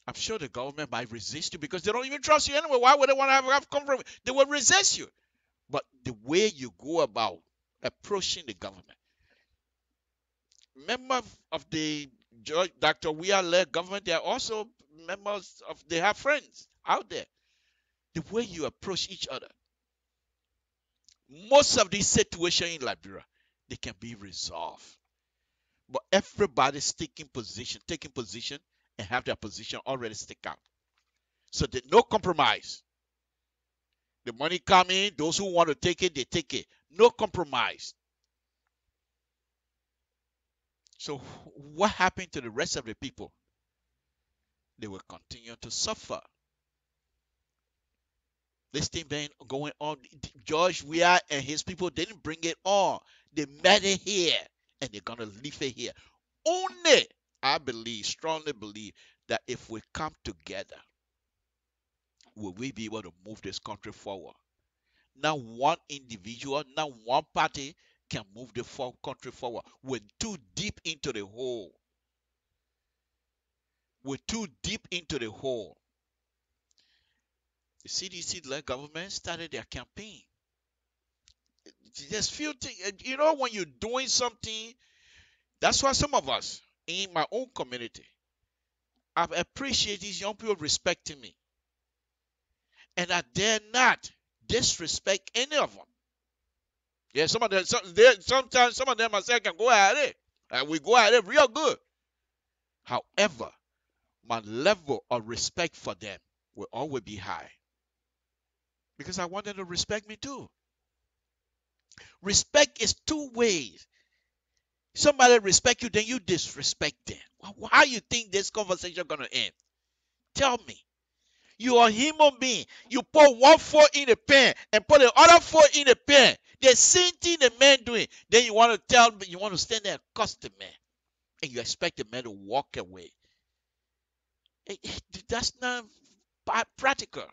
D: I'm sure the government might resist you because they don't even trust you anyway. Why would they want to have a conference? They will resist you. But the way you go about approaching the government, members of the Dr. Weah-led government, they are also members of, they have friends out there. The way you approach each other, most of these situations in Liberia, they can be resolved. But everybody's taking position, and have their position already stick out. So there's no compromise. The money come in, those who want to take it, they take it. No compromise. So what happened to the rest of the people? They will continue to suffer. This thing been going on. George Weah and his people didn't bring it on. They met it here, and they're going to leave it here. Only I believe, strongly believe, that if we come together, will we be able to move this country forward? Not one individual, not one party can move the country forward. We're too deep into the hole. We're too deep into the hole. The CDC-led government started their campaign. There's few things, you know, when you're doing something, that's why some of us in my own community, I appreciate these young people respecting me. And I dare not disrespect any of them. Yeah, sometimes some of them I say can go at it. And we go at it real good. However, my level of respect for them will always be high. Because I want them to respect me too. Respect is two ways. Somebody respect you, then you disrespect them. How you think this conversation gonna end? Tell me. You are a human being. You put one foot in the pen and put the other foot in the pen. The same thing the man doing. Then you want to tell me, you want to stand there and cuss the man. And you expect the man to walk away. That's not practical.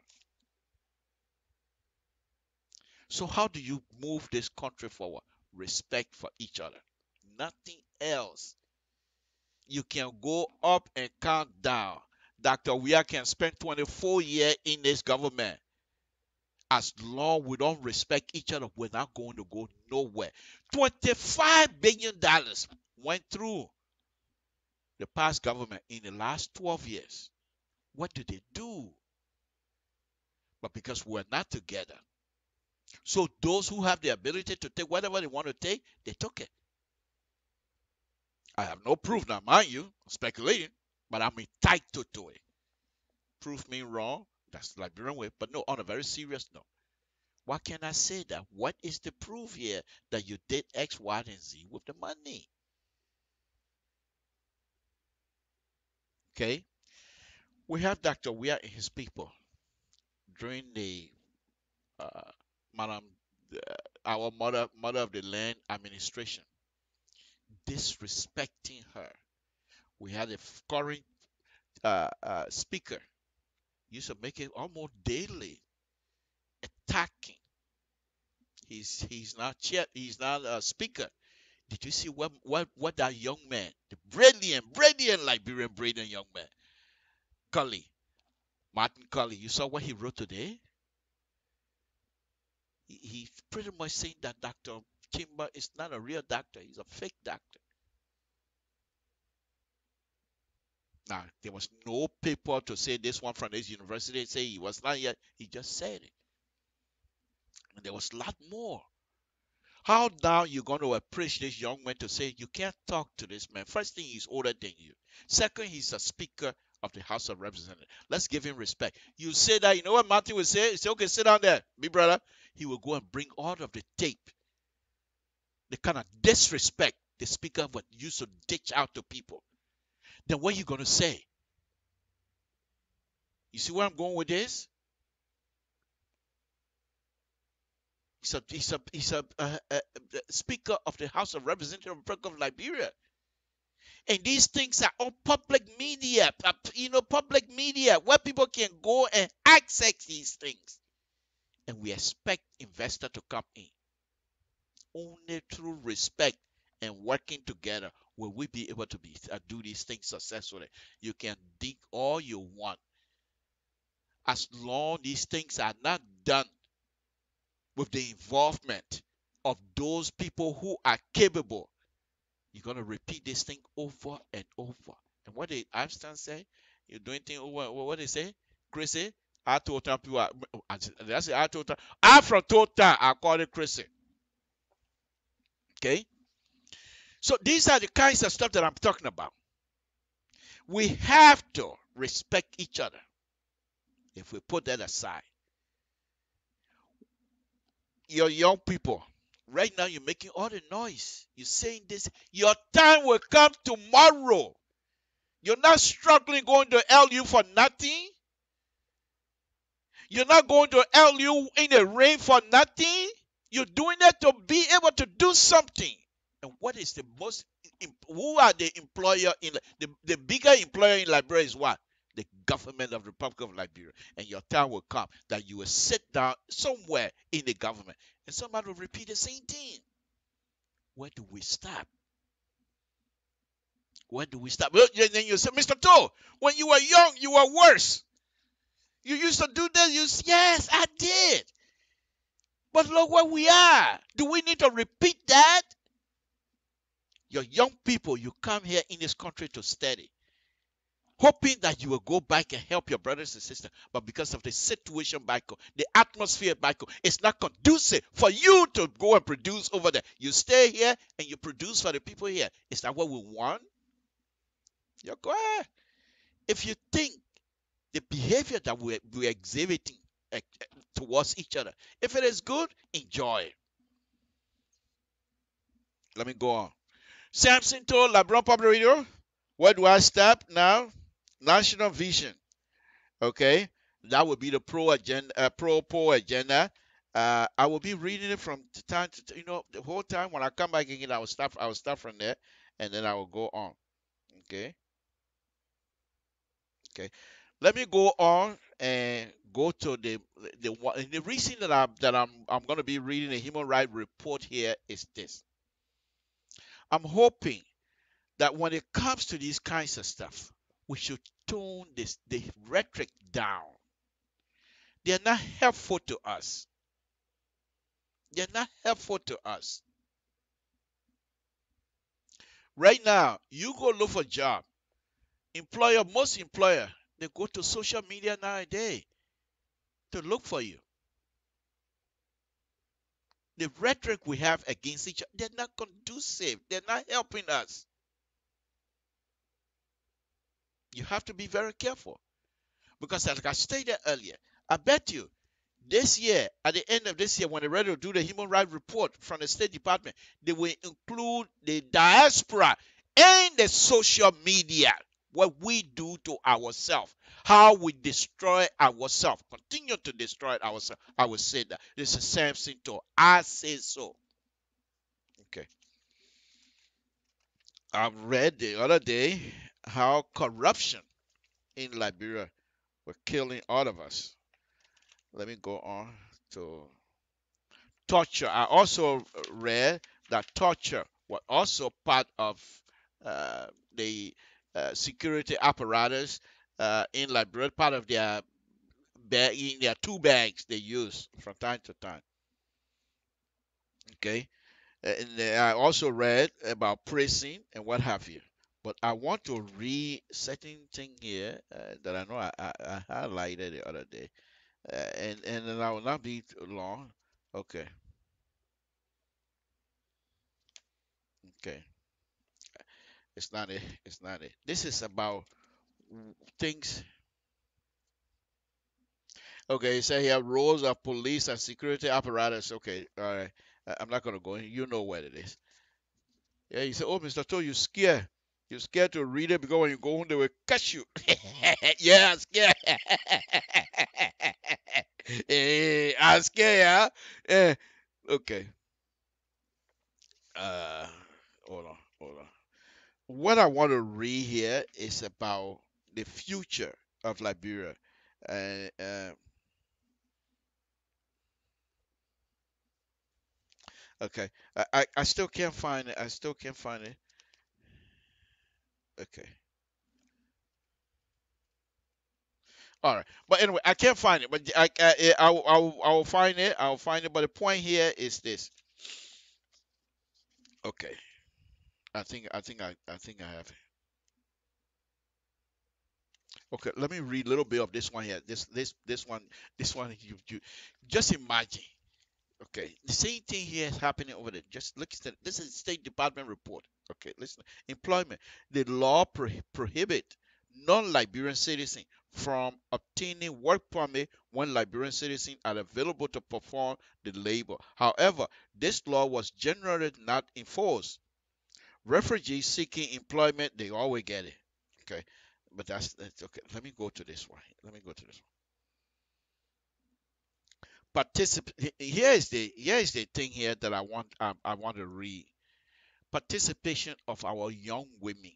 D: So how do you move this country forward? Respect for each other. Nothing else. You can go up and count down. Dr. Weah can spend 24 years in this government. As long we don't respect each other, we're not going to go nowhere. $25 billion went through the past government in the last 12 years. What did they do? But because we're not together. So those who have the ability to take whatever they want to take, they took it. I have no proof now, mind you, I'm speculating, but I'm entitled to it. Prove me wrong, that's the Liberian way, but no, on a very serious note. Why can't I say that? What is the proof here that you did X, Y, and Z with the money? Okay? We have Dr. Weah and his people during the Madam, our mother of the land administration, disrespecting her. We had a current speaker used to make it almost daily, attacking. He's not a speaker. Did you see what that young man, the brilliant Liberian young man, Martin Cully, you saw what he wrote today? He's pretty much saying that Dr. Kimber is not a real doctor. He's a fake doctor. Now, there was no paper to say this one from this university say he was not yet. He just said it. And there was a lot more. How now you going to approach this young man to say you can't talk to this man? First thing, he's older than you. Second, he's a speaker of the House of Representatives. Let's give him respect. You say that, you know what Martin will say? He say, okay, sit down there, big brother. He will go and bring all of the tape. The kind of disrespect the speaker would used to ditch out to people. Then what are you going to say? You see where I'm going with this? He's a speaker of the House of Representatives of Liberia. And these things are on public media, public media where people can go and access these things. And we expect investors to come in. Only through respect and working together will we be able to do these things successfully. You can dig all you want. As long as these things are not done with the involvement of those people who are capable, you're going to repeat this thing over and over. And what did Einstein say? You're doing things over. What did they say? Crazy. I told people. I told them. I'm from Total. I call it crazy. Okay. So these are the kinds of stuff that I'm talking about. We have to respect each other. If we put that aside, your young people, right now you're making all the noise. You're saying this. Your time will come tomorrow. You're not struggling going to LU for nothing. You're not going to LU in the rain for nothing. You're doing it to be able to do something. And what is the most who are the employer in the bigger employer in Liberia is what? The government of the Republic of Liberia. And your time will come that you will sit down somewhere in the government and somebody will repeat the same thing. Where do we stop? Where do we stop? Well, then you say, Mr. Toe, when you were young, you were worse. You used to do this. Yes, I did. But look where we are. Do we need to repeat that? Your young people, you come here in this country to study, hoping that you will go back and help your brothers and sisters. But because of the situation back home, the atmosphere back home, it's not conducive for you to go and produce over there. You stay here and you produce for the people here. Is that what we want? You go ahead. If you think the behavior that we're exhibiting towards each other, if it is good, enjoy it. Let me go on. Samson told LeBron Public Radio, where do I stop now? National vision. Okay, that would be the pro agenda, pro poll agenda. I will be reading it from time to the whole time. When I come back again, I will start from there, and then I will go on. Okay. Okay. Let me go on and go to the reason that I'm going to be reading the human rights report here is this. I'm hoping that when it comes to these kinds of stuff, we should tone the rhetoric down. They're not helpful to us. They're not helpful to us. Right now, you go look for a job. Most employer, they go to social media nowadays to look for you. The rhetoric we have against each other, they're not conducive. They're not helping us. You have to be very careful. Because like I stated earlier, I bet you this year, at the end of this year, when they're ready to do the human rights report from the State Department, they will include the diaspora and the social media, what we do to ourselves, how we destroy ourselves, continue to destroy ourselves. I will say that. This is Samson to I say so. Okay. I read the other day how corruption in Liberia were killing all of us. Let me go on to torture. I also read that torture was also part of the security apparatus in Liberia, part of their in their two bags they use from time to time. Okay, and I also read about prison and what have you. But I want to read certain thing here that I know I highlighted the other day, and then I will not be too long. Okay, okay. It's not it. It's not it. This is about things. Okay, you say here roles of police and security apparatus. Okay, all right. I'm not gonna go in. You know what it is. Yeah, you say, oh, Mr. Toe, you scared. You're scared to read it because when you go home, they will catch you. Yeah, I'm scared. I'm scared, yeah. Eh, okay. Uh, hold on, hold on. What I want to read here is about the future of Liberia. Uh, uh, okay, I still can't find it. I still can't find it. Okay, all right. But anyway, I can't find it. But I will find it. I'll find it. But the point here is this. Okay, I think I have it. Okay, let me read a little bit of this one here. This one you just imagine. Okay, the same thing here is happening over there. Just look at this is State Department report. Okay, listen. Employment. The law prohibit non-Liberian citizens from obtaining work permit when Liberian citizens are available to perform the labor. However, this law was generally not enforced. Refugees seeking employment, they always get it. Okay, but that's okay. Let me go to this one. Let me go to this one. Participate. Here is the thing here that I want to read. participation of our young women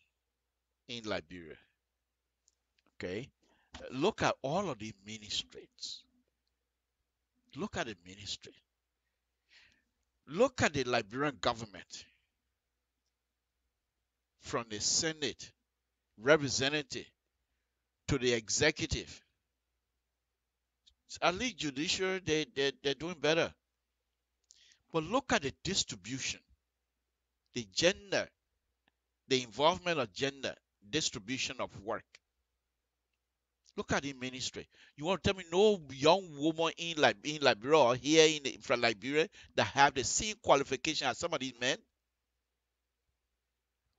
D: in Liberia. Okay, look at all of the ministries. Look at the ministry. Look at the Liberian government, from the Senate, representative, to the executive. At least judiciary, they're doing better. But look at the distribution, the gender, the involvement of gender, distribution of work. Look at the ministry. You want to tell me no young woman in Liberia or here from Liberia that have the same qualification as some of these men?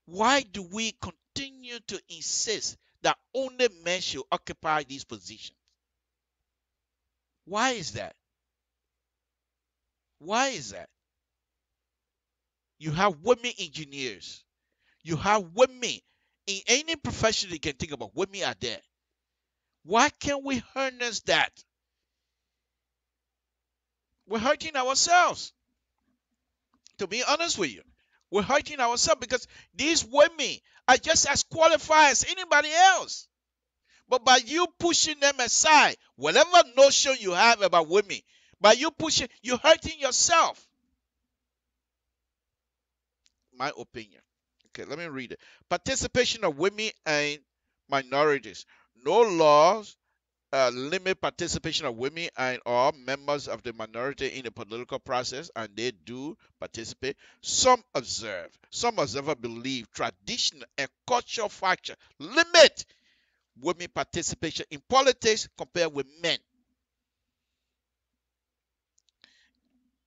D: Why do we continue to insist that only men should occupy these positions? Why is that? Why is that? You have women engineers. You have women in any profession you can think about. Women are there. Why can't we harness that? We're hurting ourselves. To be honest with you, we're hurting ourselves because these women are just as qualified as anybody else. But by you pushing them aside, whatever notion you have about women, by you pushing, you're hurting yourself. My opinion. Okay, let me read it. Participation of women and minorities. No laws limit participation of women and or members of the minority in the political process, and they do participate. Some observers believe traditional and cultural factors limit women participation in politics compared with men.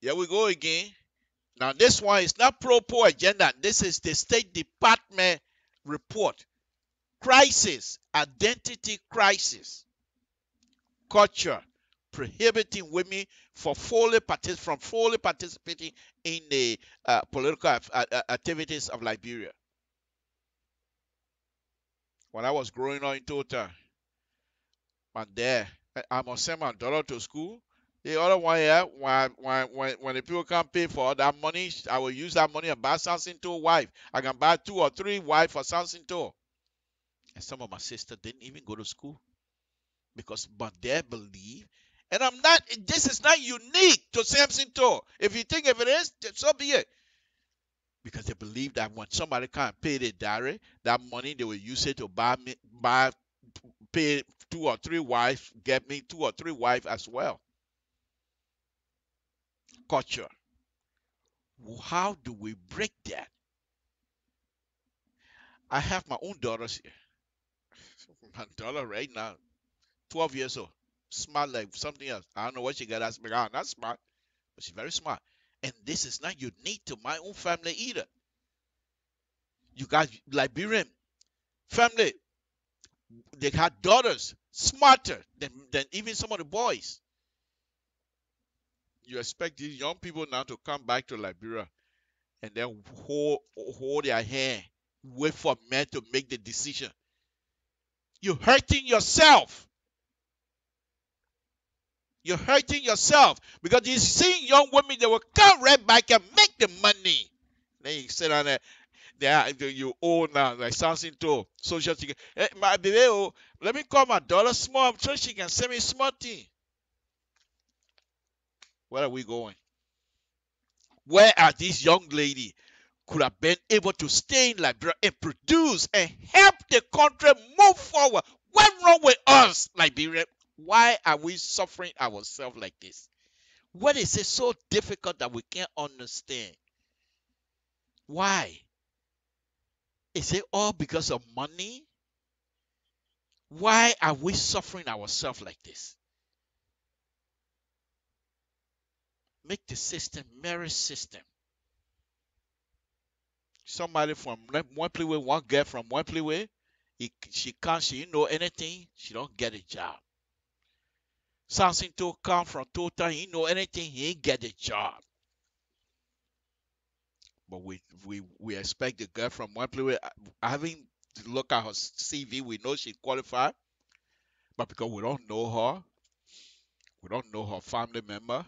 D: Here we go again. Now this one is not pro-poor agenda. This is the State Department report. Crisis, identity crisis, culture, prohibiting women from fully participating in the political activities of Liberia. When I was growing up in Tota, my dad, I must send my daughter to school. The other one here, when the people can't pay for that money, I will use that money and buy something to a wife. I can buy 2 or 3 wives for something to. And some of my sisters didn't even go to school because my dad believed, and I'm not. This is not unique to Samson Tour. If you think if it is, so be it. Because they believe that when somebody can't pay their dowry, that money they will use it to pay 2 or 3 wives, get me 2 or 3 wives as well. Culture. How do we break that? I have my own daughters here. My daughter right now, 12 years old, smart like something else. I don't know what she got as big. Not smart, but she's very smart. And this is not unique to my own family either. You got Liberian family. They had daughters smarter than even some of the boys. You expect these young people now to come back to Liberia and then hold their hand, wait for men to make the decision. You're hurting yourself. You're hurting yourself because you see young women, they will come right back and make the money. Then you sit down there, you old now, like something to social security. Hey, my baby, oh, let me call my daughter small so she can send me small thing. Where are we going? Where are these young ladies could have been able to stay in Liberia and produce and help the country move forward? What's wrong with us, Liberia? Why are we suffering ourselves like this? What is it so difficult that we can't understand? Why? Is it all because of money? Why are we suffering ourselves like this? Make the system marriage system. Somebody from one place, one girl from one place, she didn't know anything, she don't get a job. Something to come from Tota, he know anything, he ain't get a job. But we expect the girl from one place, having to look at her CV, we know she qualified, but because we don't know her family member,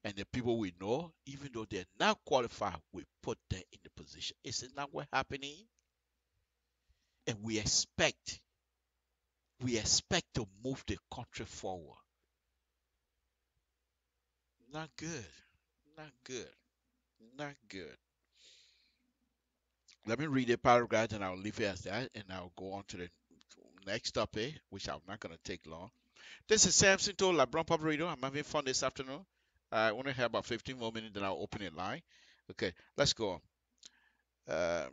D: And the people we know, even though they're not qualified, we put them in the position. Is it not what happening? And we expect to move the country forward. Not good. Not good. Not good. Let me read a paragraph and I'll leave it as that and I'll go on to the next topic, which I'm not going to take long. This is Samson to LeBron Public Radio. I'm having fun this afternoon. I only have about 15 more minutes, then I'll open a line. Okay, let's go on.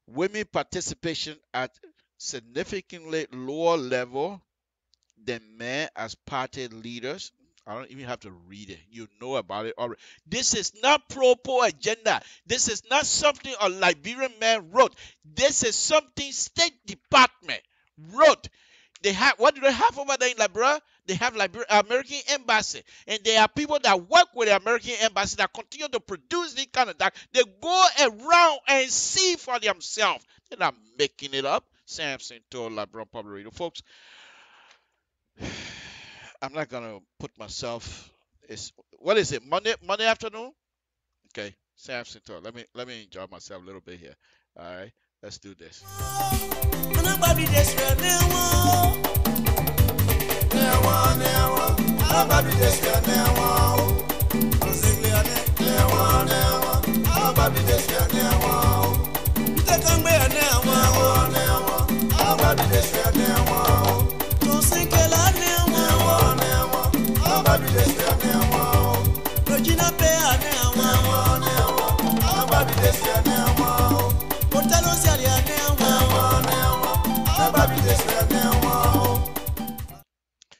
D: Women participation at significantly lower level than men as party leaders. I don't even have to read it. You know about it already. This is not pro-poor agenda. This is not something a Liberian man wrote. This is something State Department wrote. They have, what do they have over there in Liberia? They have American Embassy. And there are people that work with the American Embassy that continue to produce this kind of doc. They go around and see for themselves. They're not making it up. Samson told LeBron Public Radio. Folks, I'm not gonna put myself. What is it? Monday afternoon? Okay, Samson told. Let me enjoy myself a little bit here. All right, let's do this.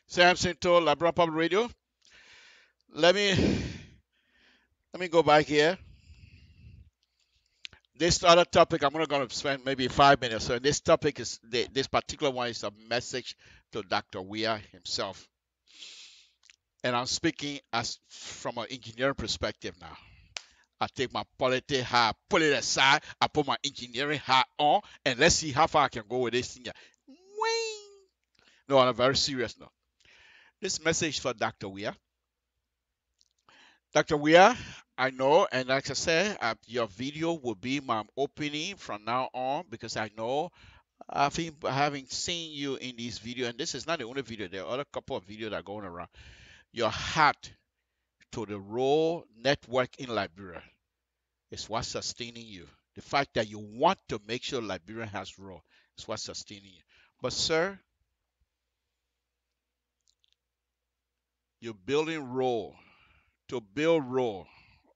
D: Samson told LeBron Public Radio. Let me go back here. This other topic, I'm only going to spend maybe 5 minutes. So this topic is this particular one is a message to Dr. Weah himself, and I'm speaking as from an engineering perspective now. I take my politics hat, put it aside, I put my engineering hat on, and let's see how far I can go with this thing. No, on a very serious note. This message for Dr. Weah. Dr. Weah, I know, and like I said, your video will be my opening from now on because I know having seen you in this video, and this is not the only video, there are other couple of videos that are going around. Your heart to the raw network in Liberia is what's sustaining you. The fact that you want to make sure Liberia has raw is what's sustaining you. But sir, you're building raw. To build raw,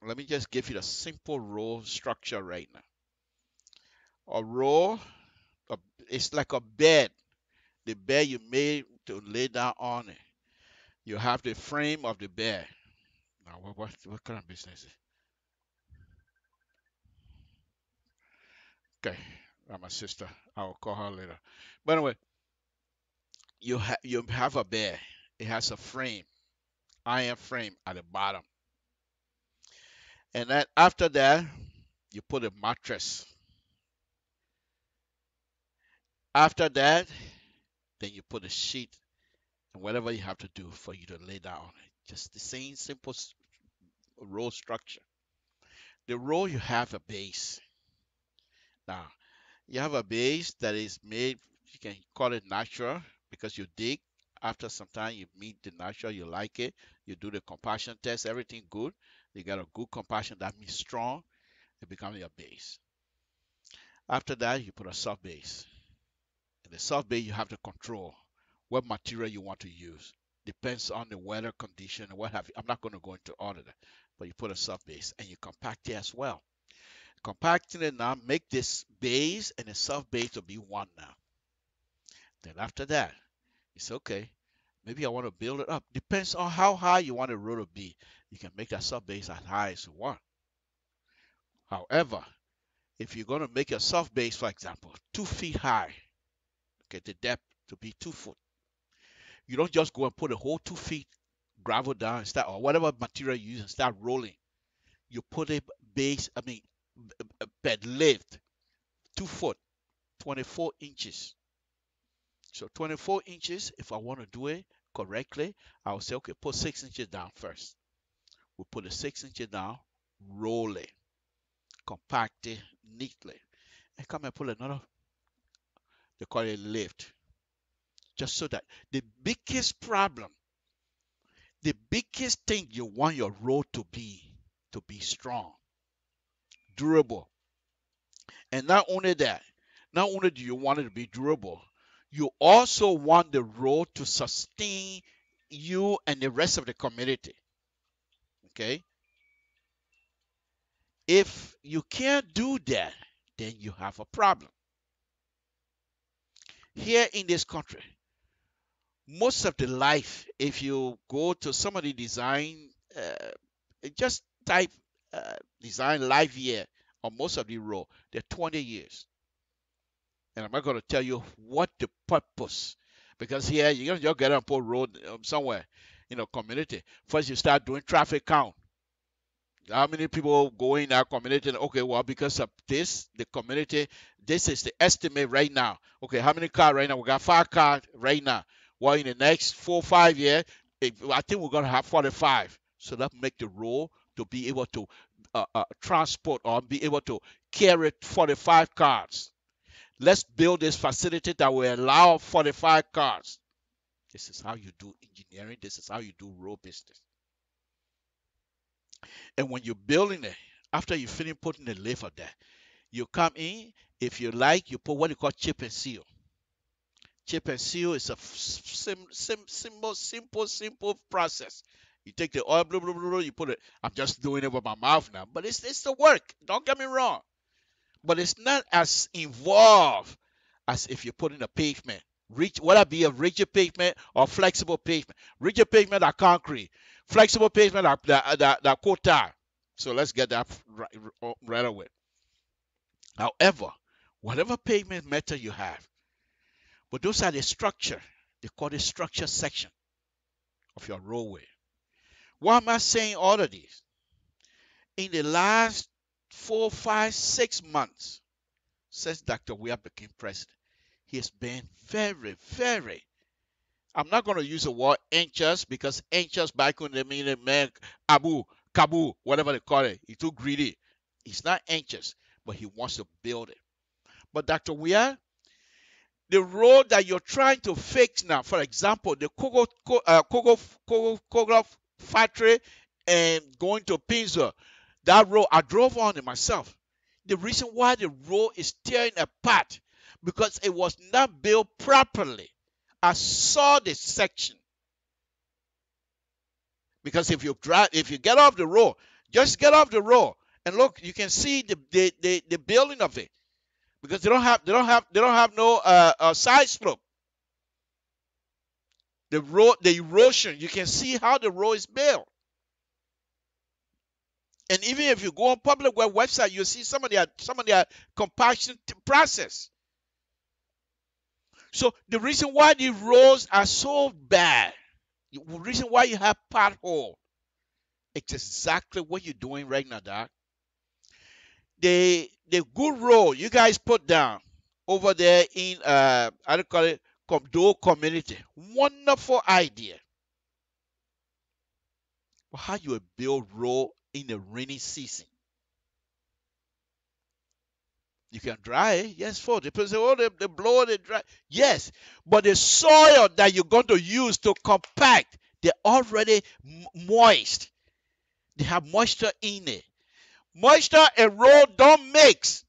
D: let me just give you the simple raw structure right now. A raw, it's like a bed. The bed you made to lay down on it. You have the frame of the bed. Now, what kind of business is it? Okay, my sister. I will call her later. But anyway, you have a bed. It has a frame, iron frame at the bottom. And then after that, you put a mattress. After that, then you put a sheet and whatever you have to do for you to lay down on it. Just the same simple row structure. The row, you have a base. Now, you have a base that is made, you can call it natural because you dig. After some time, you meet the natural, you like it. You do the compaction test, everything good. You got a good compaction, that means strong. It becomes your base. After that, you put a soft base. In the soft base, you have to control what material you want to use. Depends on the weather condition and what have you. I'm not going to go into all of that, but you put a soft base and you compact it as well. Compacting it now, make this base and the soft base to be one now. Then after that, you say, okay, maybe I want to build it up. Depends on how high you want the road to be. You can make that soft base as high as you want. However, if you're going to make a soft base, for example, 2 feet high, okay, the depth to be 2 foot. You don't just go and put a whole 2 feet gravel down and start, or whatever material you use and start rolling. You put a base, a bed lift, 2 foot, 24 inches. So 24 inches, if I want to do it correctly, I'll say, okay, put 6 inches down first. We put the 6 inches down, roll it, compact it neatly, and come and pull another, they call it lift. Just so that the biggest problem, the biggest thing you want your road to be strong, durable. And not only that, not only do you want it to be durable, you also want the road to sustain you and the rest of the community. Okay? If you can't do that, then you have a problem. Here in this country, most of the life, if you go to some of the design, just type design life year on most of the road, they're 20 years. And I'm not going to tell you what the purpose, because here you're going to just get on a road somewhere, community. First, you start doing traffic count. How many people go in our community? Okay, well, because of this, the community, this is the estimate right now. Okay, how many cars right now? We got 5 cars right now. Well, in the next 4 or 5 years, I think we're going to have 45. So that make the road to be able to transport or be able to carry 45 cars. Let's build this facility that will allow 45 cars. This is how you do engineering. This is how you do road business. And when you're building it, after you finish putting the lift of that, you come in. If you like, you put what you call chip and seal. Chip and seal is a simple process. You take the oil, blah, blah, blah, blah, you put it. I'm just doing it with my mouth now, but it's the work. Don't get me wrong. But it's not as involved as if you put in a pavement. Whether it be a rigid pavement or flexible pavement. Rigid pavement are concrete. Flexible pavement are coal tar. So let's get that right away. However, whatever pavement method you have, but those are the structure. They call it structure section of your roadway. Why am I saying all of this? In the last 4, 5, 6 months since Dr. Weah became president, he has been very, very, I'm not going to use the word anxious, because anxious back when they mean man, Kabu, whatever they call it, he's too greedy. He's not anxious, but he wants to build it. But Dr. Weah, the road that you're trying to fix now, for example, the Cocoa factory and going to Pinzo, that road, I drove on it myself. The reason why the road is tearing apart, because it was not built properly. I saw this section. Because if you get off the road, just get off the road and look, you can see the building of it. Because they don't have no side slope. The road, the erosion, you can see how the road is built. And even if you go on public website, you see some of their compaction process. So the reason why the roads are so bad, the reason why you have pothole, it's exactly what you're doing right now, Doc. The good road you guys put down over there in I don't call it Comdo community. Wonderful idea. But how you will build road in the rainy season? You can dry it, yes, for the person, oh, they blow, they dry. Yes, but the soil that you're going to use to compact, they're already moist. They have moisture in it. Moisture and road don't mix.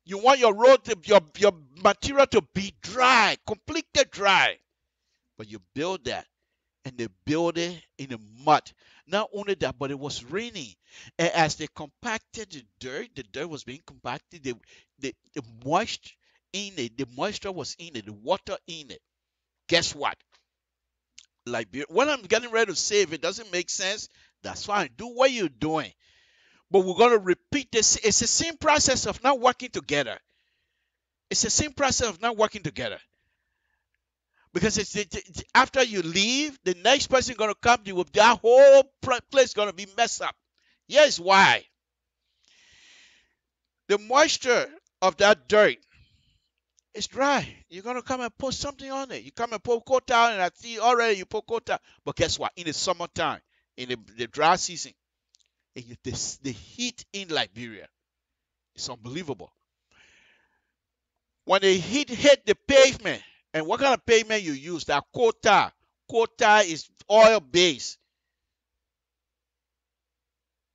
D: You want your road to your material to be dry, completely dry. But you build that, and they build it in the mud. Not only that, but it was raining. And as they compacted the dirt was being compacted, the moisture in it, the moisture was in it, the water in it. Guess what? Liberia, what I'm getting ready to say, if it doesn't make sense, that's fine. Do what you're doing. But we're going to repeat this. It's the same process of not working together. It's the same process of not working together. Because after you leave, the next person going to come, with that whole place going to be messed up. Here's why. The moisture of that dirt It's dry. You're going to come and put something on it. You come and put coal tar, and I see already you put coal tar. But guess what? In the summertime, in the dry season, the heat in Liberia is unbelievable. When the heat hit the pavement, and what kind of pavement you use? That coal tar. Coal tar is oil-based.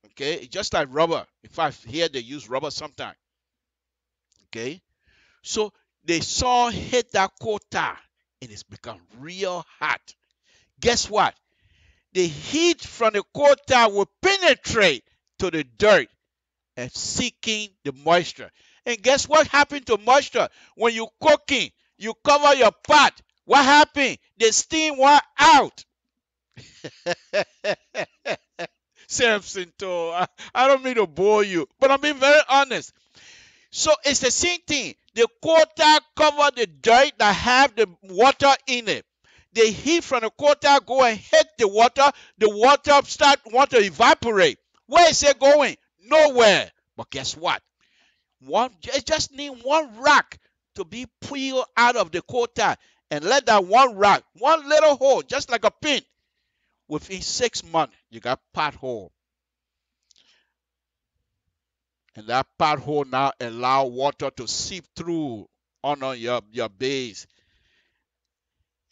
D: Okay? It's just like rubber. In fact, here they use rubber sometimes. Okay? So the sun hit that coal tar, and it's become real hot. Guess what? The heat from the coal tar will penetrate to the dirt and seeking the moisture. And guess what happened to moisture? When you're cooking, you cover your pot. What happened? The steam went out. Samson, I don't mean to bore you, but I'm being very honest. So it's the same thing. The coal tar cover the dirt that have the water in it. The heat from the coal tar go and hit the water. The water want to evaporate. Where is it going? Nowhere. But guess what? It just need one rock to be pulled out of the coal tar, and let that one rock, one little hole, just like a pin. Within 6 months, you got pothole. And that pothole now allow water to seep through on your base.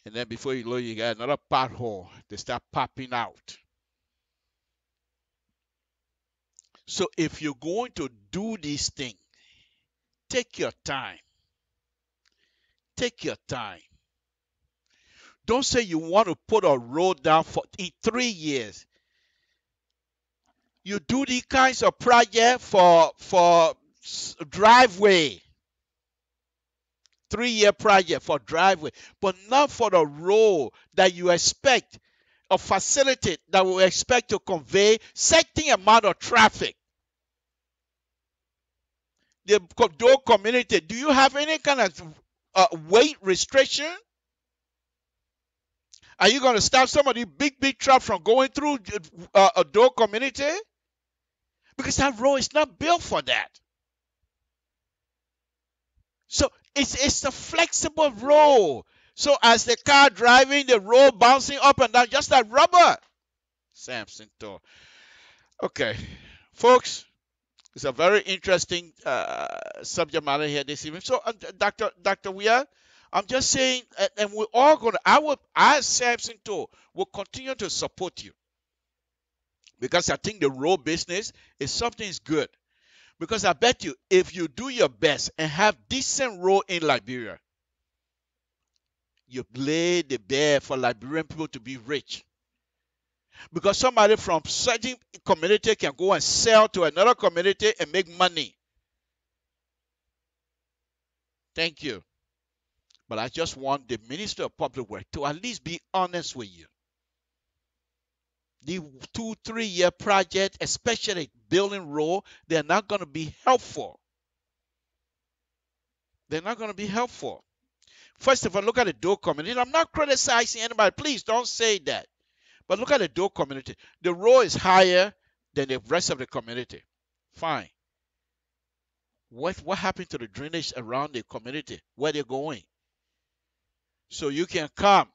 D: And then before you know, you got another pothole. They start popping out. So if you're going to do these things, take your time. Take your time. Don't say you want to put a road down in 3 years. You do these kinds of projects for driveway. 3-year project for driveway, but not for the road that you expect, a facility that will expect to convey certain amount of traffic. The Dole community, do you have any kind of weight restriction? Are you going to stop some of the big trucks from going through a Dole community? Because that road is not built for that. So it's a flexible road. So as the car driving, the road bouncing up and down, just like rubber. Samson Thor. Okay, folks, it's a very interesting subject matter here this evening. So, Dr. Weir, I'm just saying, and we're all going to, I, Samson Thor, will continue to support you. Because I think the road business is something is good. Because I bet you, if you do your best and have decent road in Liberia, you lay the bare for Liberian people to be rich. Because somebody from certain community can go and sell to another community and make money. Thank you. But I just want the Minister of Public Works to at least be honest with you. The 2-3 year project, especially building road, they're not going to be helpful. They're not going to be helpful. First of all, look at the Dole community. I'm not criticizing anybody. Please don't say that. But look at the Dole community. The road is higher than the rest of the community. Fine. What happened to the drainage around the community? Where they're going? So you can come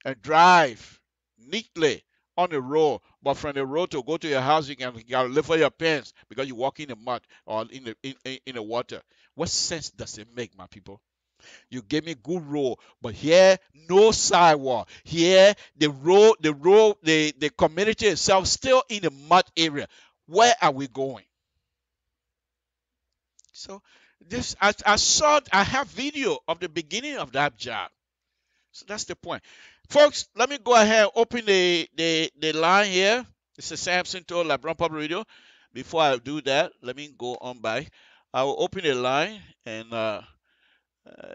D: and drive neatly on the road, but from the road to go to your house, you gotta lift for your pants because you walk in the mud or in the water. What sense does it make, my people? You gave me good road, but here no sidewalk. Here the community itself still in the mud area. Where are we going? So this I have video of the beginning of that job. So that's the point. Folks, let me go ahead and open the line here. This is Samson Thor, LIBERIA Public Radio. Before I do that, let me go on by. I will open the line and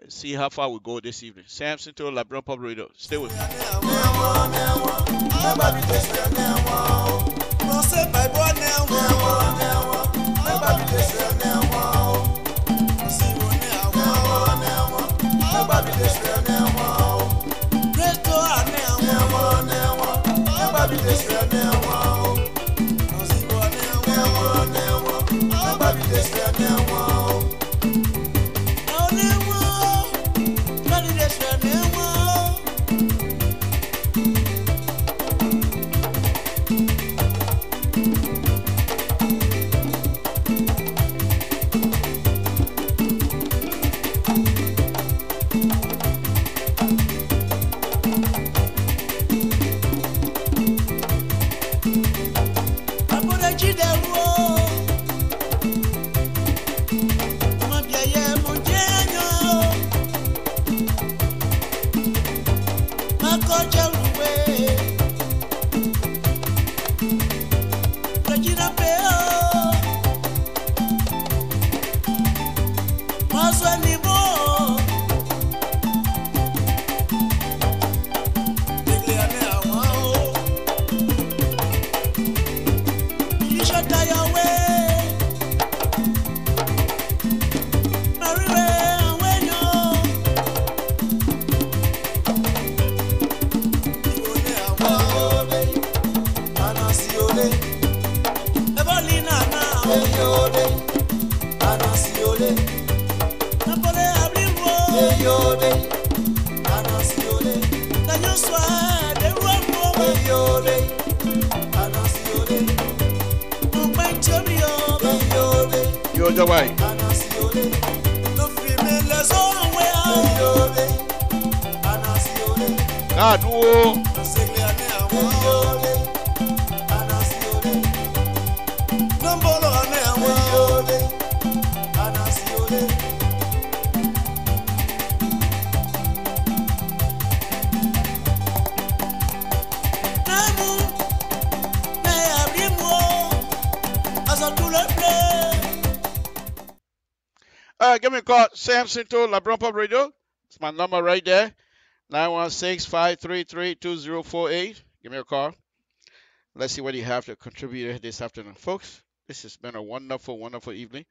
D: see how far we go this evening. Samson Thor, LIBERIA Public Radio. Stay with me.
F: Oh,
D: Yo, Jawai. God, whoa. Give me a call. Samson to LeBron Pub Radio. It's my number right there. 916-533-2048. Give me a call. Let's see what you have to contribute this afternoon. Folks, this has been a wonderful, wonderful evening.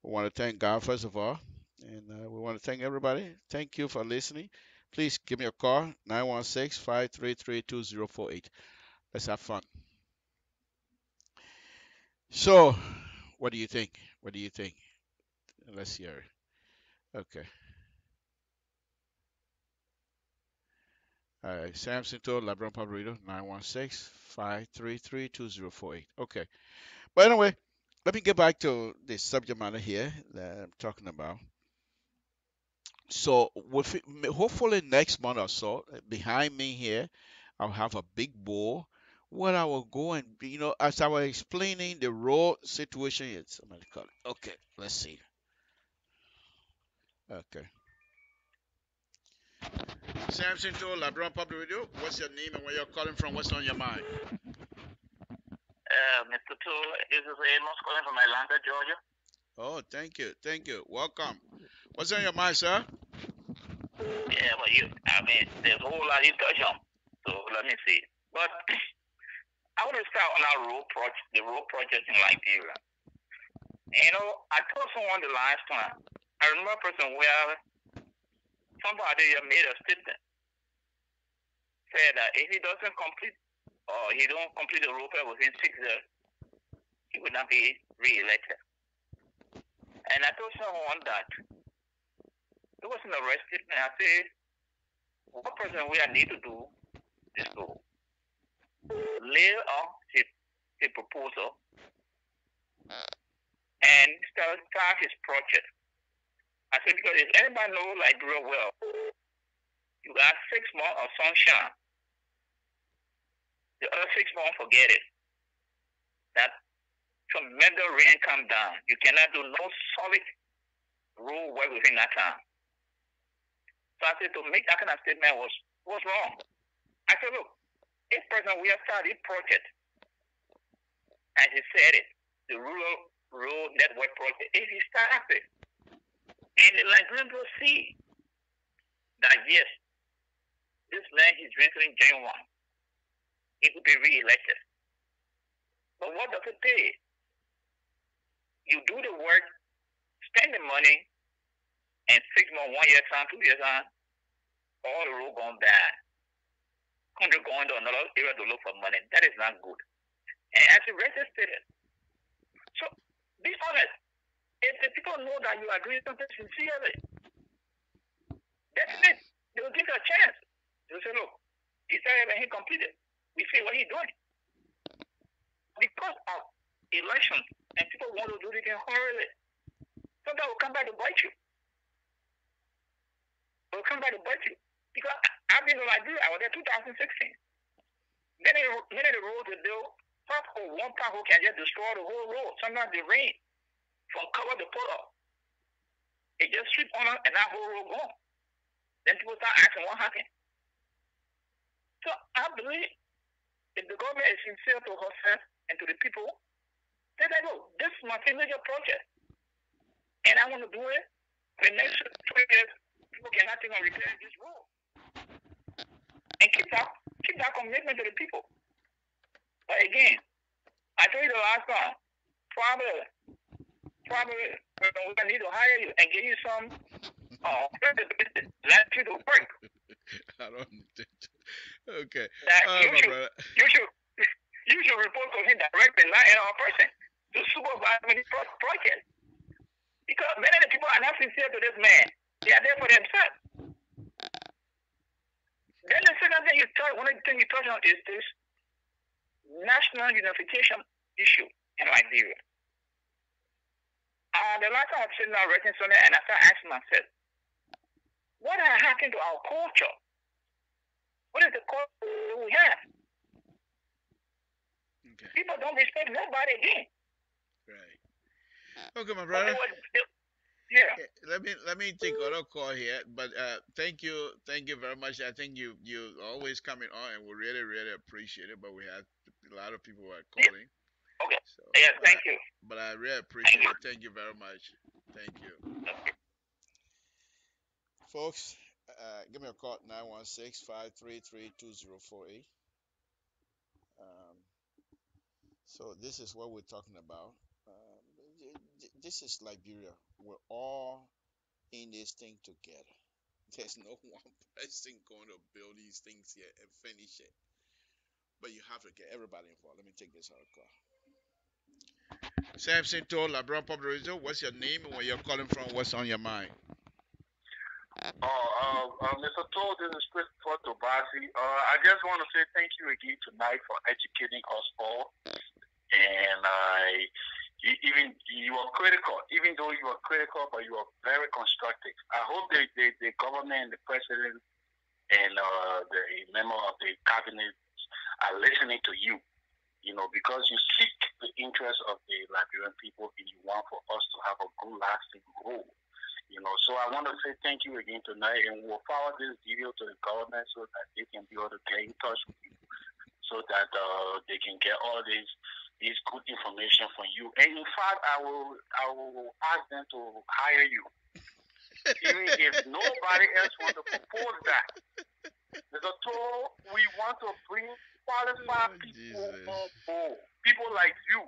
D: We want to thank God, first of all. And we want to thank everybody. Thank you for listening. Please give me a call. 916-533-2048. Let's have fun. So, what do you think? What do you think? Let's hear it. Okay. All right. Samson to LeBron Pub Radio, 916-533-2048. Okay. But anyway, let me get back to the subject matter here that I'm talking about. So, hopefully next month or so, behind me here, I'll have a big bowl where I will go and, as I was explaining the road situation here. Somebody call it. Okay, let's see. Okay. Samson to LeBron Public Radio. What's your name and where you're calling from? What's on your mind?
F: Mr. Tool, this is Amos calling from Atlanta, Georgia.
D: Oh, thank you. Thank you. Welcome. What's on your mind, sir?
F: Yeah, well, there's a whole lot you touch on. So let me see. But I want to start on our the road project in Liberia. I told someone the last time, I remember a person where somebody made a statement, said that if he doesn't complete or he don't complete the road project within 6 years, he would not be re-elected. And I told someone that it was an arrest statement. I said, what person we need to do is to lay out his proposal and start his project. I said, because if anybody knows Liberia well, you got 6 months of sunshine. The other 6 months, forget it. That tremendous rain come down. You cannot do no solid road work within that time. So I said, to make that kind of statement was wrong. I said, look, this person we have started this project, as he said it, the rural road network project, if he starts it, and the Liberians will see that yes, this land is drinking genuine, he could be re-elected. But what does it pay? You do the work, spend the money, and 6 months, 1 year time, 2 years on, all the road gone bad. 100 going to another area to look for money. That is not good. And as you registered it. So be honest. If the people know that you are doing something sincerely, that's it. They will give you a chance. They will say, look, he said when he completed. We see what he's doing. Because of elections and people want to do it in hurry, sometimes will come back to bite you. Will come back to bite you. Because I've been to Liberia, I was there 2016. Many of the roads they built, one pothole can just destroy the whole road. Sometimes the rain from cover the puddle. It just sweep on and that whole road gone. Then people start asking what happened. So I believe if the government is sincere to herself and to the people, they say, look, this is my signature project. And I want to do it for the next 2 years. People cannot think of repairing this road. And keep that commitment to the people. But again, I told you the last time, probably we need to hire you and give you some let you to work.
D: I don't think so. Okay.
F: You should report to him directly, not in our person, to supervise many projects. Because many of the people are not sincere to this man. They are there for themselves. Then they say, one of the things you touch on is this national unification issue in Liberia. The last time I was sitting down writing something, and I started asking myself, what has happened to our culture? What is the culture we have?
D: Okay.
F: People don't respect nobody again.
D: Right. Okay, my brother.
F: Yeah.
D: Let me take another call here, but thank you very much. I think you always coming on, and we really appreciate it. But we had a lot of people who are calling.
F: Okay.
D: So,
F: yeah, thank you.
D: But I really appreciate it. Thank you very much. Thank you, folks. Give me a call 916-533-2048. So this is what we're talking about. This is Liberia. We're all in this thing together. There's no one person going to build these things here and finish it. But you have to get everybody involved. Let me take this out of call. Samson told LeBron Public Radio, what's your name and where you're calling from? What's on your mind?
G: Mr. Toll, this is Christopher Tobasi. I just want to say thank you again tonight for educating us all. And you were critical, even though you were critical, but you were very constructive. I hope the government and the president and the member of the cabinet are listening to you, because you seek the interest of the Liberian people and you want for us to have a good lasting role. So I want to say thank you again tonight, and we'll forward this video to the government so that they can be able to get in touch with you, so that they can get all this good information from you. And in fact, I will ask them to hire you, even if nobody else wants to propose that. Mr. Toll, we want to bring qualified people on board, people like you,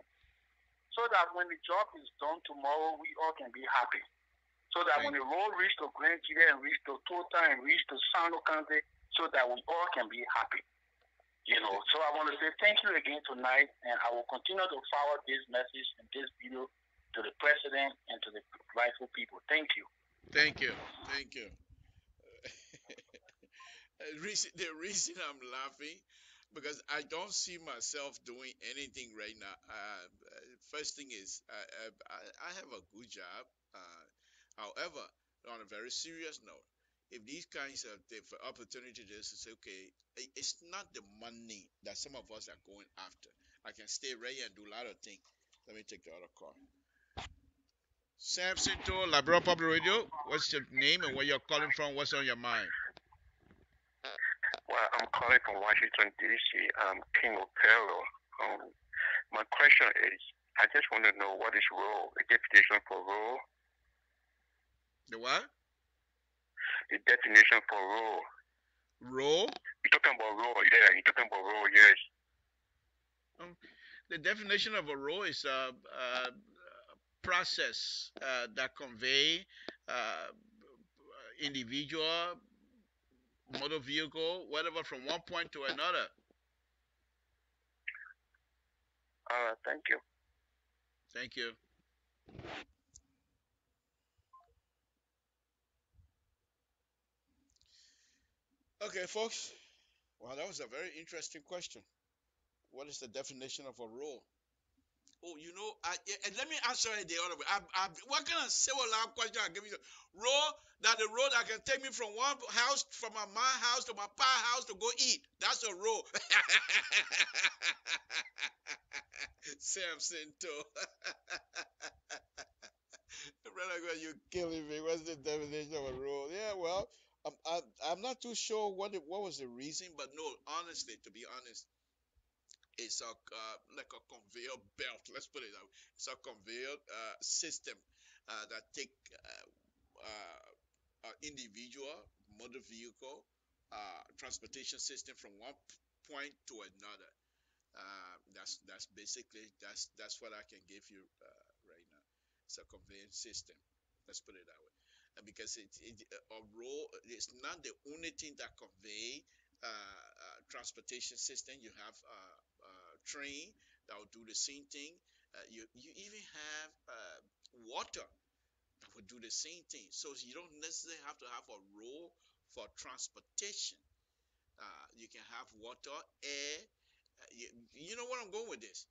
G: so that when the job is done tomorrow, we all can be happy. So that when the road reach to Grand Gita and reach to Tota and reach to Sano County, so that we all can be happy. So I want to say thank you again tonight, and I will continue to forward this message and this video to the president and to the rightful people. Thank you.
D: Thank you. The reason I'm laughing, because I don't see myself doing anything right now. First thing is, I have a good job. However, on a very serious note, if these kinds of opportunities, it's okay. It's not the money that some of us are going after. I can stay right here and do a lot of things. Let me take the other call. Samson to Labrador Public Radio. What's your name and where you're calling from? What's on your mind?
H: Well, I'm calling from Washington, D.C. I'm King Othello. My question is, I just want to know what is role, the definition for role.
D: The what?
H: The definition for role.
D: Role?
H: You're talking about role, yeah. You're talking about role, yes.
D: The definition of a role is a process that convey individual, motor vehicle, whatever, from one point to another.
H: Thank you.
D: Thank you. Okay, folks. Well, that was a very interesting question. What is the definition of a role? Oh, and let me answer it the other way. What kind of civil law question I give you? The road that can take me from one house, from my house to my pa's house to go eat. That's a road. Samson too. Brother, you're killing me. What's the definition of a road? Yeah, well, I'm not too sure what was the reason, but no, honestly, to be honest, it's like a conveyor belt. Let's put it that way. It's a conveyor system that take individual motor vehicle transportation system from one point to another. That's basically that's what I can give you right now. It's a conveyance system. Let's put it that way. Because a road is not the only thing that convey transportation system. You have train that will do the same thing. You even have water that will do the same thing. So you don't necessarily have to have a road for transportation. You can have water, air. You know where I'm going with this.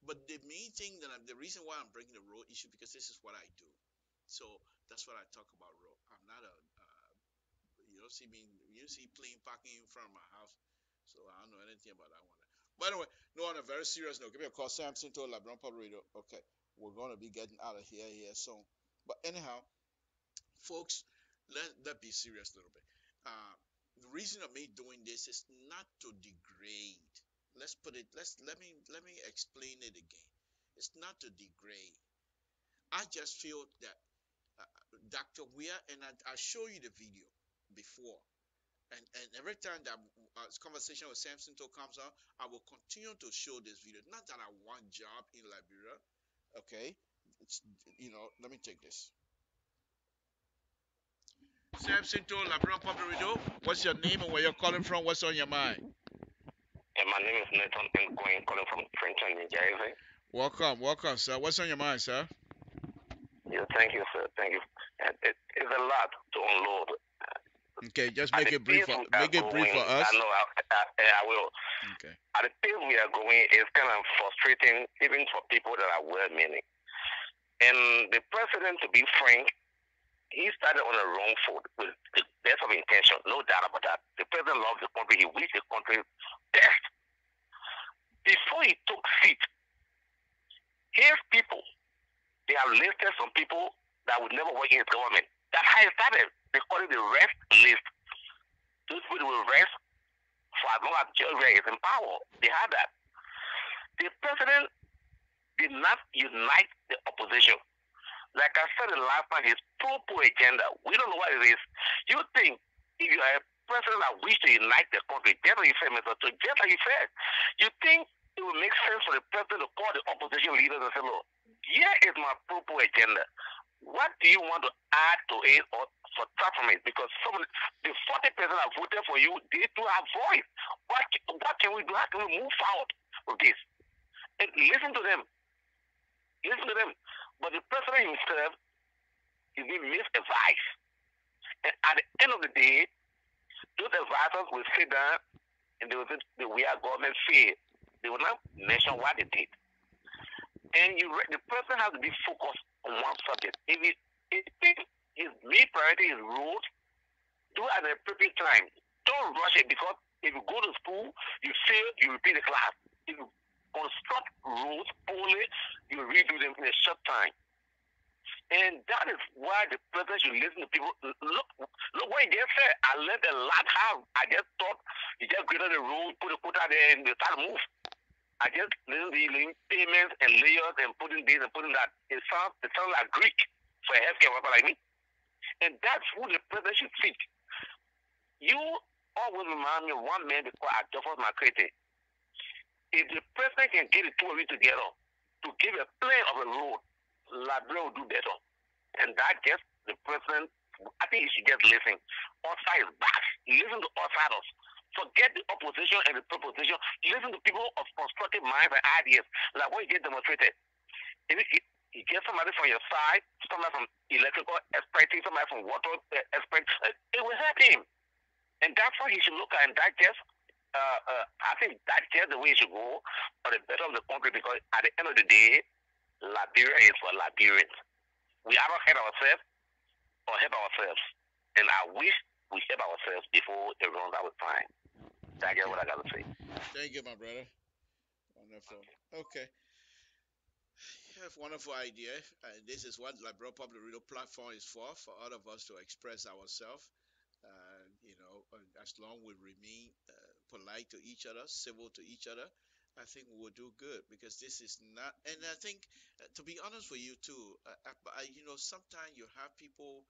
D: But the main thing the reason why I'm bringing the road issue because this is what I do. So that's what I talk about road. I'm not a you don't see me you see plane parking in front of my house. So I don't know anything about that one. By the way, no, on a very serious note, give me a call, Samson to LeBron Public Radio. Okay, we're gonna be getting out of here soon. But anyhow, folks, let be serious a little bit. The reason of me doing this is not to degrade. Let's put it. Let me explain it again. It's not to degrade. I just feel that Dr. Weir, and I show you the video before, and every time that conversation with Samson to comes out, I will continue to show this video. Not that I want job in Liberia, okay? It's, let me take this. Samson to Liberia Public Radio. What's your name and where you're calling from? What's on your mind?
H: And my name is Nathan M. Quinn, calling from Trenton, New Jersey.
D: Welcome, sir. What's on your mind, sir?
H: Yeah, thank you, sir. Thank you. And it's a lot to unload.
D: Okay, just make it brief for us.
H: I know I will.
D: Okay.
H: At the pace we are going, it's kind of frustrating, even for people that are well-meaning. And the president, to be frank, he started on a wrong foot with the best of intention, no doubt about that. The president loves the country. He wished the country best. Before he took seat, his people, they have listed some people that would never work in his government. That's how it started. They call it the rest list. Those people will rest for as long as Georgia is in power. They had that. The president did not unite the opposition. Like I said the last time, his pro agenda, we don't know what it is. You think if you are a president that wishes to unite the country, just like you said, Mr. To, just like you said, you think it would make sense for the president to call the opposition leaders and say, look, here is my pro agenda. What do you want to add to it or subtract from it? Because some of the 40% that voted for you, they do have voice. What can we do? How can we move forward with this? And listen to them. Listen to them. But the president himself is being misadvised. And at the end of the day, those advisors will sit down and they will say the way our government failed. They will not mention what they did. And the president has to be focused on one subject. If his main priority is roads, do it at the appropriate time. Don't rush it, because if you go to school, you fail, you repeat the class. If you construct roads poorly, you redo them in a short time. And that is why the president should listen to people. Look what he just said. I learned a lot how. I just thought he just graded the road, put a quota there, and they start to move. I just listened to the payments and layers and putting this and putting that. It sounds like Greek for a healthcare worker like me. And that's who the president should seek. You always remind me of one man before Adolphus Macrete. If the president can get the two of you together to give a plan of a road, Liberia will do better. And that just the president, I think he should just listen. Outside is back. Listen to outsiders. Forget the opposition and the proposition. Listen to people of constructive minds and ideas, like what you get demonstrated. If you get somebody from your side, somebody from electrical expertise, somebody from water expertise, it will help him. And that's what he should look at. And that just, I think that's just the way it should go for the better of the country, because at the end of the day, Liberia is for Liberians. We either help ourselves or help ourselves. And I wish we help ourselves before it runs out of time. That's just what I got to say.
D: Thank you, my brother. Wonderful. Okay. You have wonderful idea. This is what Liberia Public Radio platform is for all of us to express ourselves. As long we remain polite to each other, civil to each other, I think we will do good, because this is not. And I think, to be honest with you too, sometimes you have people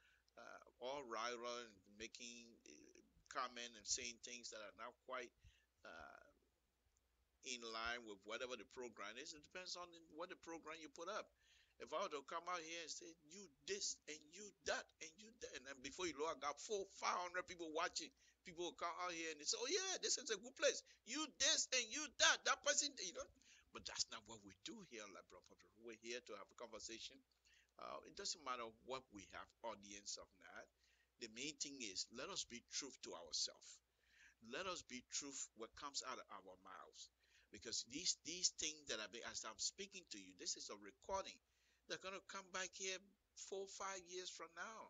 D: all riled and making comment and saying things that are not quite in line with whatever the program is. It depends on what the program you put up. If I were to come out here and say, you this and you that and you that, and then before you know, I got 400-500 people watching, people will come out here and they say, oh yeah, this is a good place. You this and you that person, But that's not what we do here, like brother. We're here to have a conversation. It doesn't matter what we have audience of that. The main thing is, let us be true to ourselves. Let us be truth what comes out of our mouths. Because these things that as I'm speaking to you, this is a recording. They're gonna come back here 4 or 5 years from now.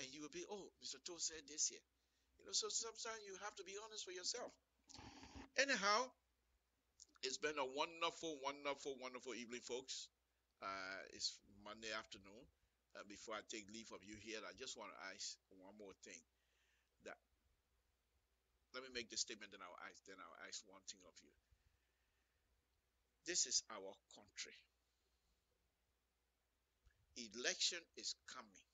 D: And you will be, oh, Mr. Toe said this here. So sometimes you have to be honest with yourself. Anyhow, it's been a wonderful, wonderful, wonderful evening, folks. It's Monday afternoon. Before I take leave of you here, I just want to ask one more thing. That let me make the statement, then I'll ask one thing of you. This is our country. Election is coming.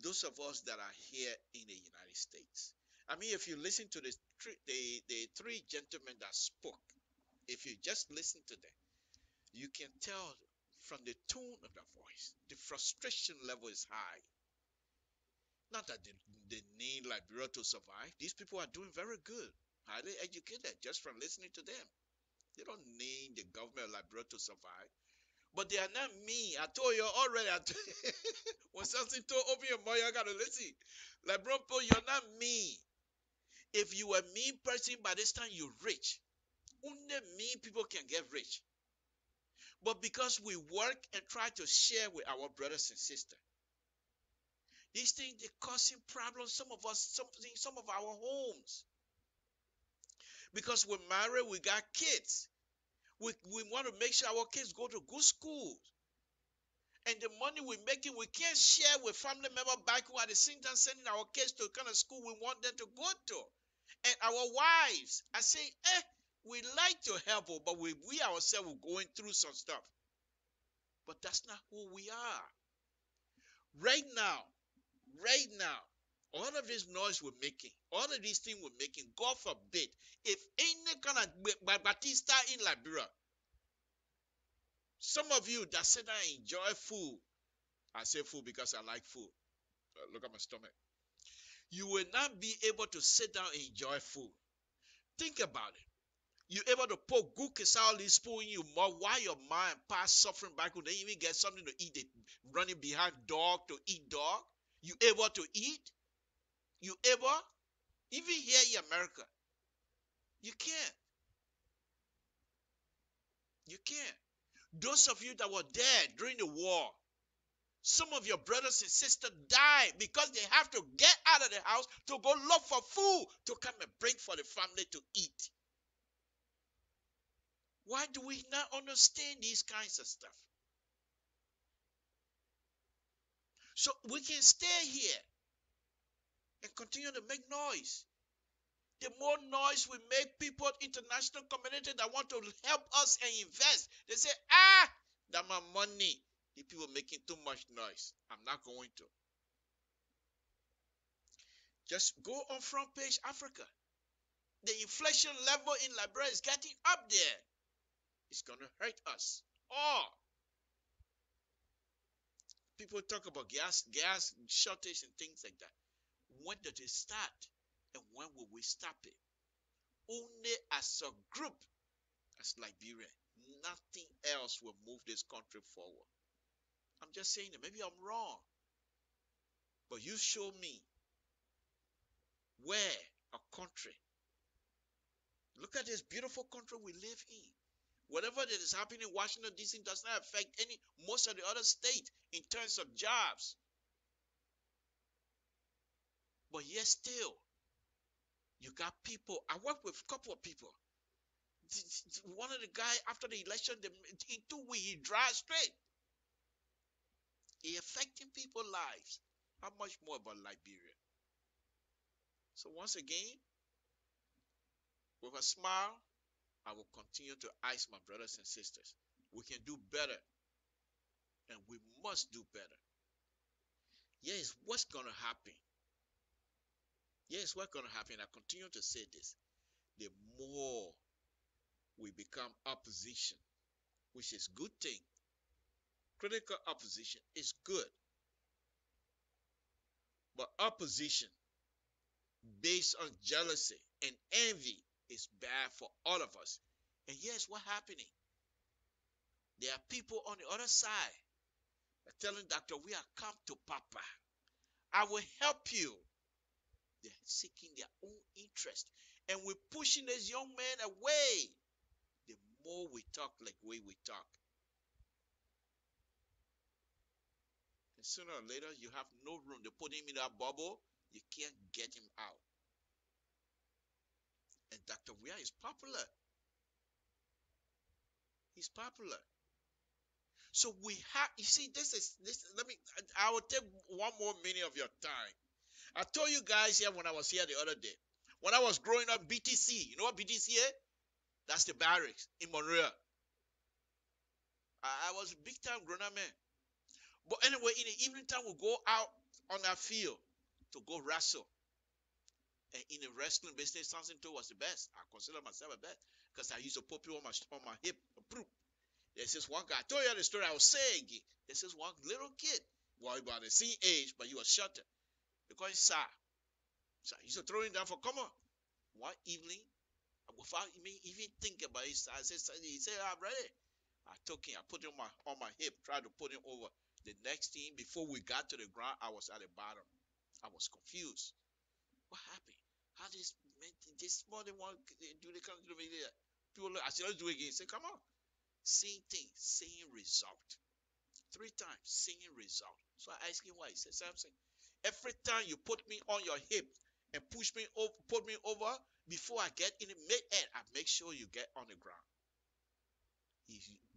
D: Those of us that are here in the United States. I mean, if you listen to the three gentlemen that spoke, if you just listen to them, you can tell from the tone of their voice, the frustration level is high. Not that they need Liberia to survive. These people are doing very good, highly educated, just from listening to them. They don't need the government of Liberia to survive. But they are not me. I told you already. When something told, open your mouth, you gotta listen. Liberia, you're not me. If you were me person, by this time you're rich. Only me people can get rich. But because we work and try to share with our brothers and sisters, these things, they're causing problems. Some of our homes. Because we're married, we got kids. We want to make sure our kids go to good schools. And the money we're making, we can't share with family members back who at the same time sending our kids to the kind of school we want them to go to. And our wives, I say, we like to help, but we ourselves are going through some stuff. But that's not who we are. Right now, all of this noise we're making, all of these things we're making, God forbid, if any kind of Batista in Liberia, some of you that sit down and enjoy food, I say food because I like food. Look at my stomach. You will not be able to sit down and enjoy food. Think about it. You're able to put good kesali spoon in your mouth while your mind pass suffering back when they even get something to eat. They running behind dog to eat dog. You able to eat? You able? Even here in America, you can't. You can't. Those of you that were there during the war, some of your brothers and sisters died because they have to get out of the house to go look for food to come and bring for the family to eat. Why do we not understand these kinds of stuff? So we can stay here and continue to make noise. The more noise we make, people, international community that want to help us and invest, they say, that my money. The people making too much noise. I'm not going to. Just go on front page Africa. The inflation level in Liberia is getting up there. It's going to hurt us all. People talk about gas shortage and things like that. When did it start? And when will we stop it? Only as a group, as Liberia, nothing else will move this country forward. I'm just saying that maybe I'm wrong. But you show me where a country, look at this beautiful country we live in. Whatever that is happening in Washington, D.C. does not affect most of the other states in terms of jobs. But yet still, you got people. I work with a couple of people. One of the guys, after the election, in 2 weeks, he drives straight. He affecting people's lives. How much more about Liberia? So once again, with a smile, I will continue to ask my brothers and sisters. We can do better. And we must do better. Yes, what's going to happen? Yes, what's going to happen? I continue to say this. The more we become opposition, which is good thing. Critical opposition is good. But opposition based on jealousy and envy is bad for all of us. And yes, what's happening? There are people on the other side that telling Doctor, we are come to Papa. I will help you. They're seeking their own interest. And we're pushing these young men away. The more we talk like way we talk. And sooner or later, you have no room. They put him in that bubble. You can't get him out. And Dr. Weah is popular. He's popular. So we have, you see, this, I will take one more minute of your time. I told you guys here when I was here the other day, when I was growing up, BTC, you know what BTC is? That's the barracks in Monroe. I was a big time grown up man. But anyway, in the evening time, we'll go out on that field to go wrestle. And in the wrestling business, something too was the best. I consider myself a best because I used to put people on my hip. There's this one guy, I told you the story, I was saying it. There's this one little kid, well, about the same age, but he was shorter. They call him Sa. So I used to throw him down for come on. One evening, without me even thinking about it, I said, he said, I'm ready. I took him, I put him on my hip, tried to put him over. The next thing, before we got to the ground, I was at the bottom. I was confused. What happened? How this small one do they come to me there? People look, I said, let's do it again. He said, come on. Same thing, same result. 3 times, same result. So I asked him why. He said, Samson, every time you put me on your hip and push me over, put me over, before I get in the mid-air, I make sure you get on the ground.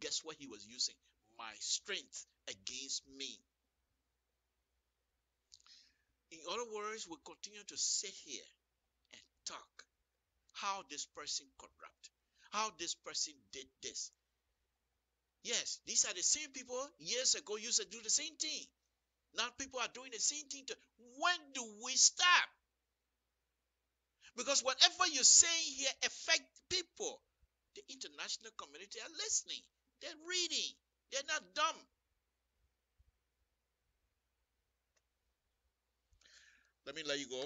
D: Guess what he was using? My strength against me. In other words, we continue to sit here and talk how this person corrupt, how this person did this. Yes, these are the same people years ago used to do the same thing. Now people are doing the same thing. When do we stop? Because whatever you're saying here affects people. The international community are listening. They're reading. They're not dumb. Let me let you go.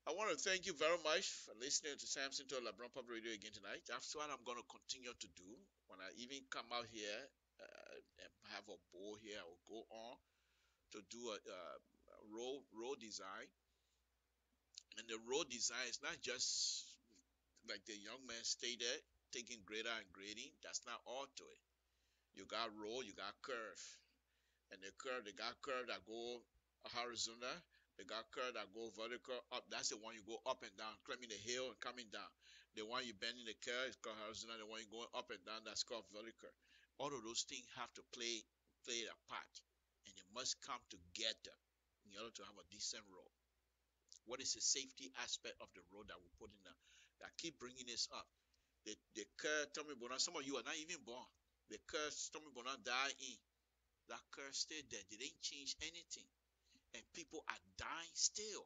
D: I want to thank you very much for listening to Samson to LeBron Public Radio again tonight. That's what I'm going to continue to do. When I even come out here and have a bowl here, I will go on to do a road design. And the road design is not just like the young man stated, taking grader and grading. That's not all to it. You got road, you got curve. And the curve, they got curve that go horizontal. They got curve that go vertical up. That's the one you go up and down, climbing the hill and coming down. The one you bending the curve is called horizontal. The one you going up and down, that's called vertical. All of those things have to play a part. And they must come together in order to have a decent road. What is the safety aspect of the road that we put in there? I keep bringing this up. The curve, Tommy Bonan, some of you are not even born. The curve, Tommy Bonan died in. That curve stayed there. They didn't change anything. And people are dying still.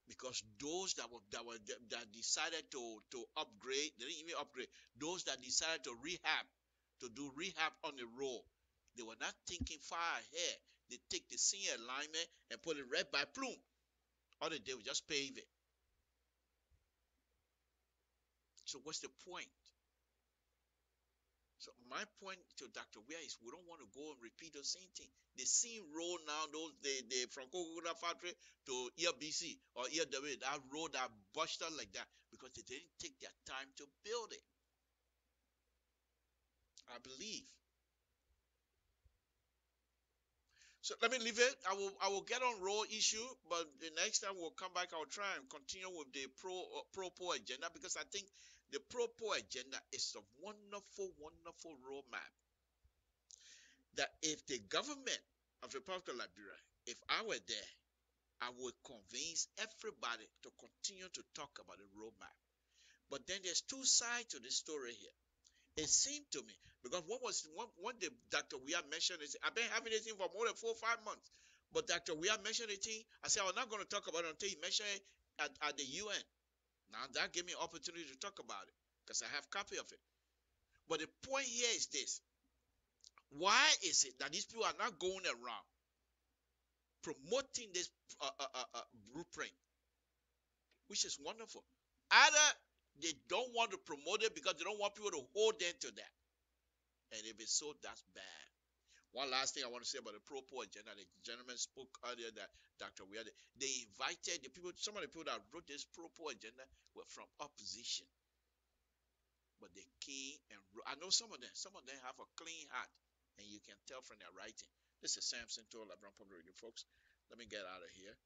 D: Because those that decided to upgrade, they didn't even upgrade. Those that decided to do rehab on the road, they were not thinking far ahead. They take the senior alignment and put it right by plume. All they did was just pave it. So what's the point? So my point to Dr. Weah is we don't want to go and repeat the same thing. The same road now, they from Coca-Cola factory to ERBC or ERW, that road that busted like that because they didn't take their time to build it. I believe. So let me leave it. I will get on road issue, but the next time we'll come back, I'll try and continue with the pro-poor agenda because I think the pro-poor agenda is a wonderful, wonderful roadmap. That if the government of the Republic of Liberia, if I were there, I would convince everybody to continue to talk about the roadmap. But then there's 2 sides to this story here. It seemed to me, because when the Dr. Weah mentioned it, I've been having this thing for more than 4 or 5 months. But Dr. Weah mentioned the thing, I said, I'm not going to talk about it until he mentioned it at the UN. Now that gave me an opportunity to talk about it, because I have a copy of it. But the point here is this. Why is it that these people are not going around promoting this blueprint, which is wonderful? Either they don't want to promote it because they don't want people to hold them to that. And if it's so, that's bad. One last thing I want to say about the pro-poor agenda. The gentleman spoke earlier that Dr. Weir, they invited the people, some of the people that wrote this pro-poor agenda were from opposition. But they came and wrote. I know some of them have a clean heart, and you can tell from their writing. This is Samson to LeBron Public Radio, folks. Let me get out of here.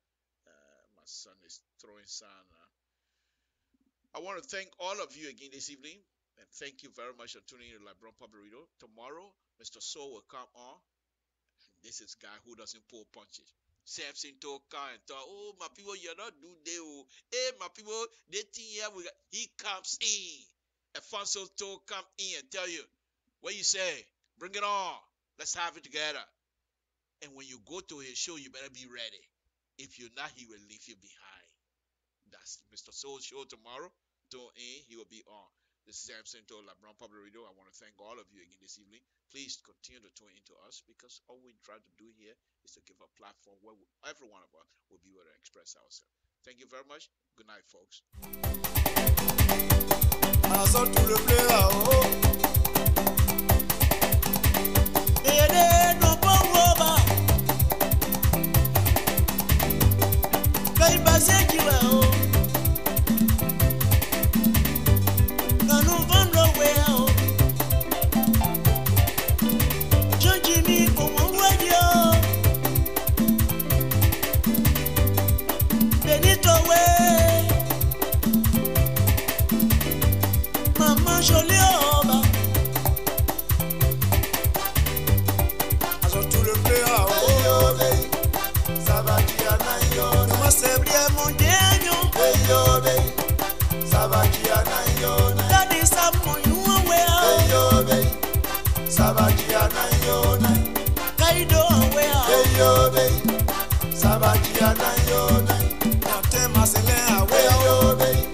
D: My son is throwing sand. I want to thank all of you again this evening. And thank you very much for tuning in to LeBron Public Radio. Tomorrow, Mr. Soul will come on. This is a guy who doesn't pull punches. Samson to come and talk. Oh, my people, you're not do they. Oh. Hey, my people, they think here he comes in. Alfonso to come in and tell you, what you say? Bring it on. Let's have it together. And when you go to his show, you better be ready. If you're not, he will leave you behind. That's Mr. Soul's show tomorrow. Tune in, he will be on. This is Samson to LeBron Public Radio. I want to thank all of you again this evening. Please continue to tune into us because all we try to do here is to give a platform where every one of us will be able to express ourselves. Thank you very much. Good night, folks.
C: Sabaji ana yo nai, na tema sele awe yo.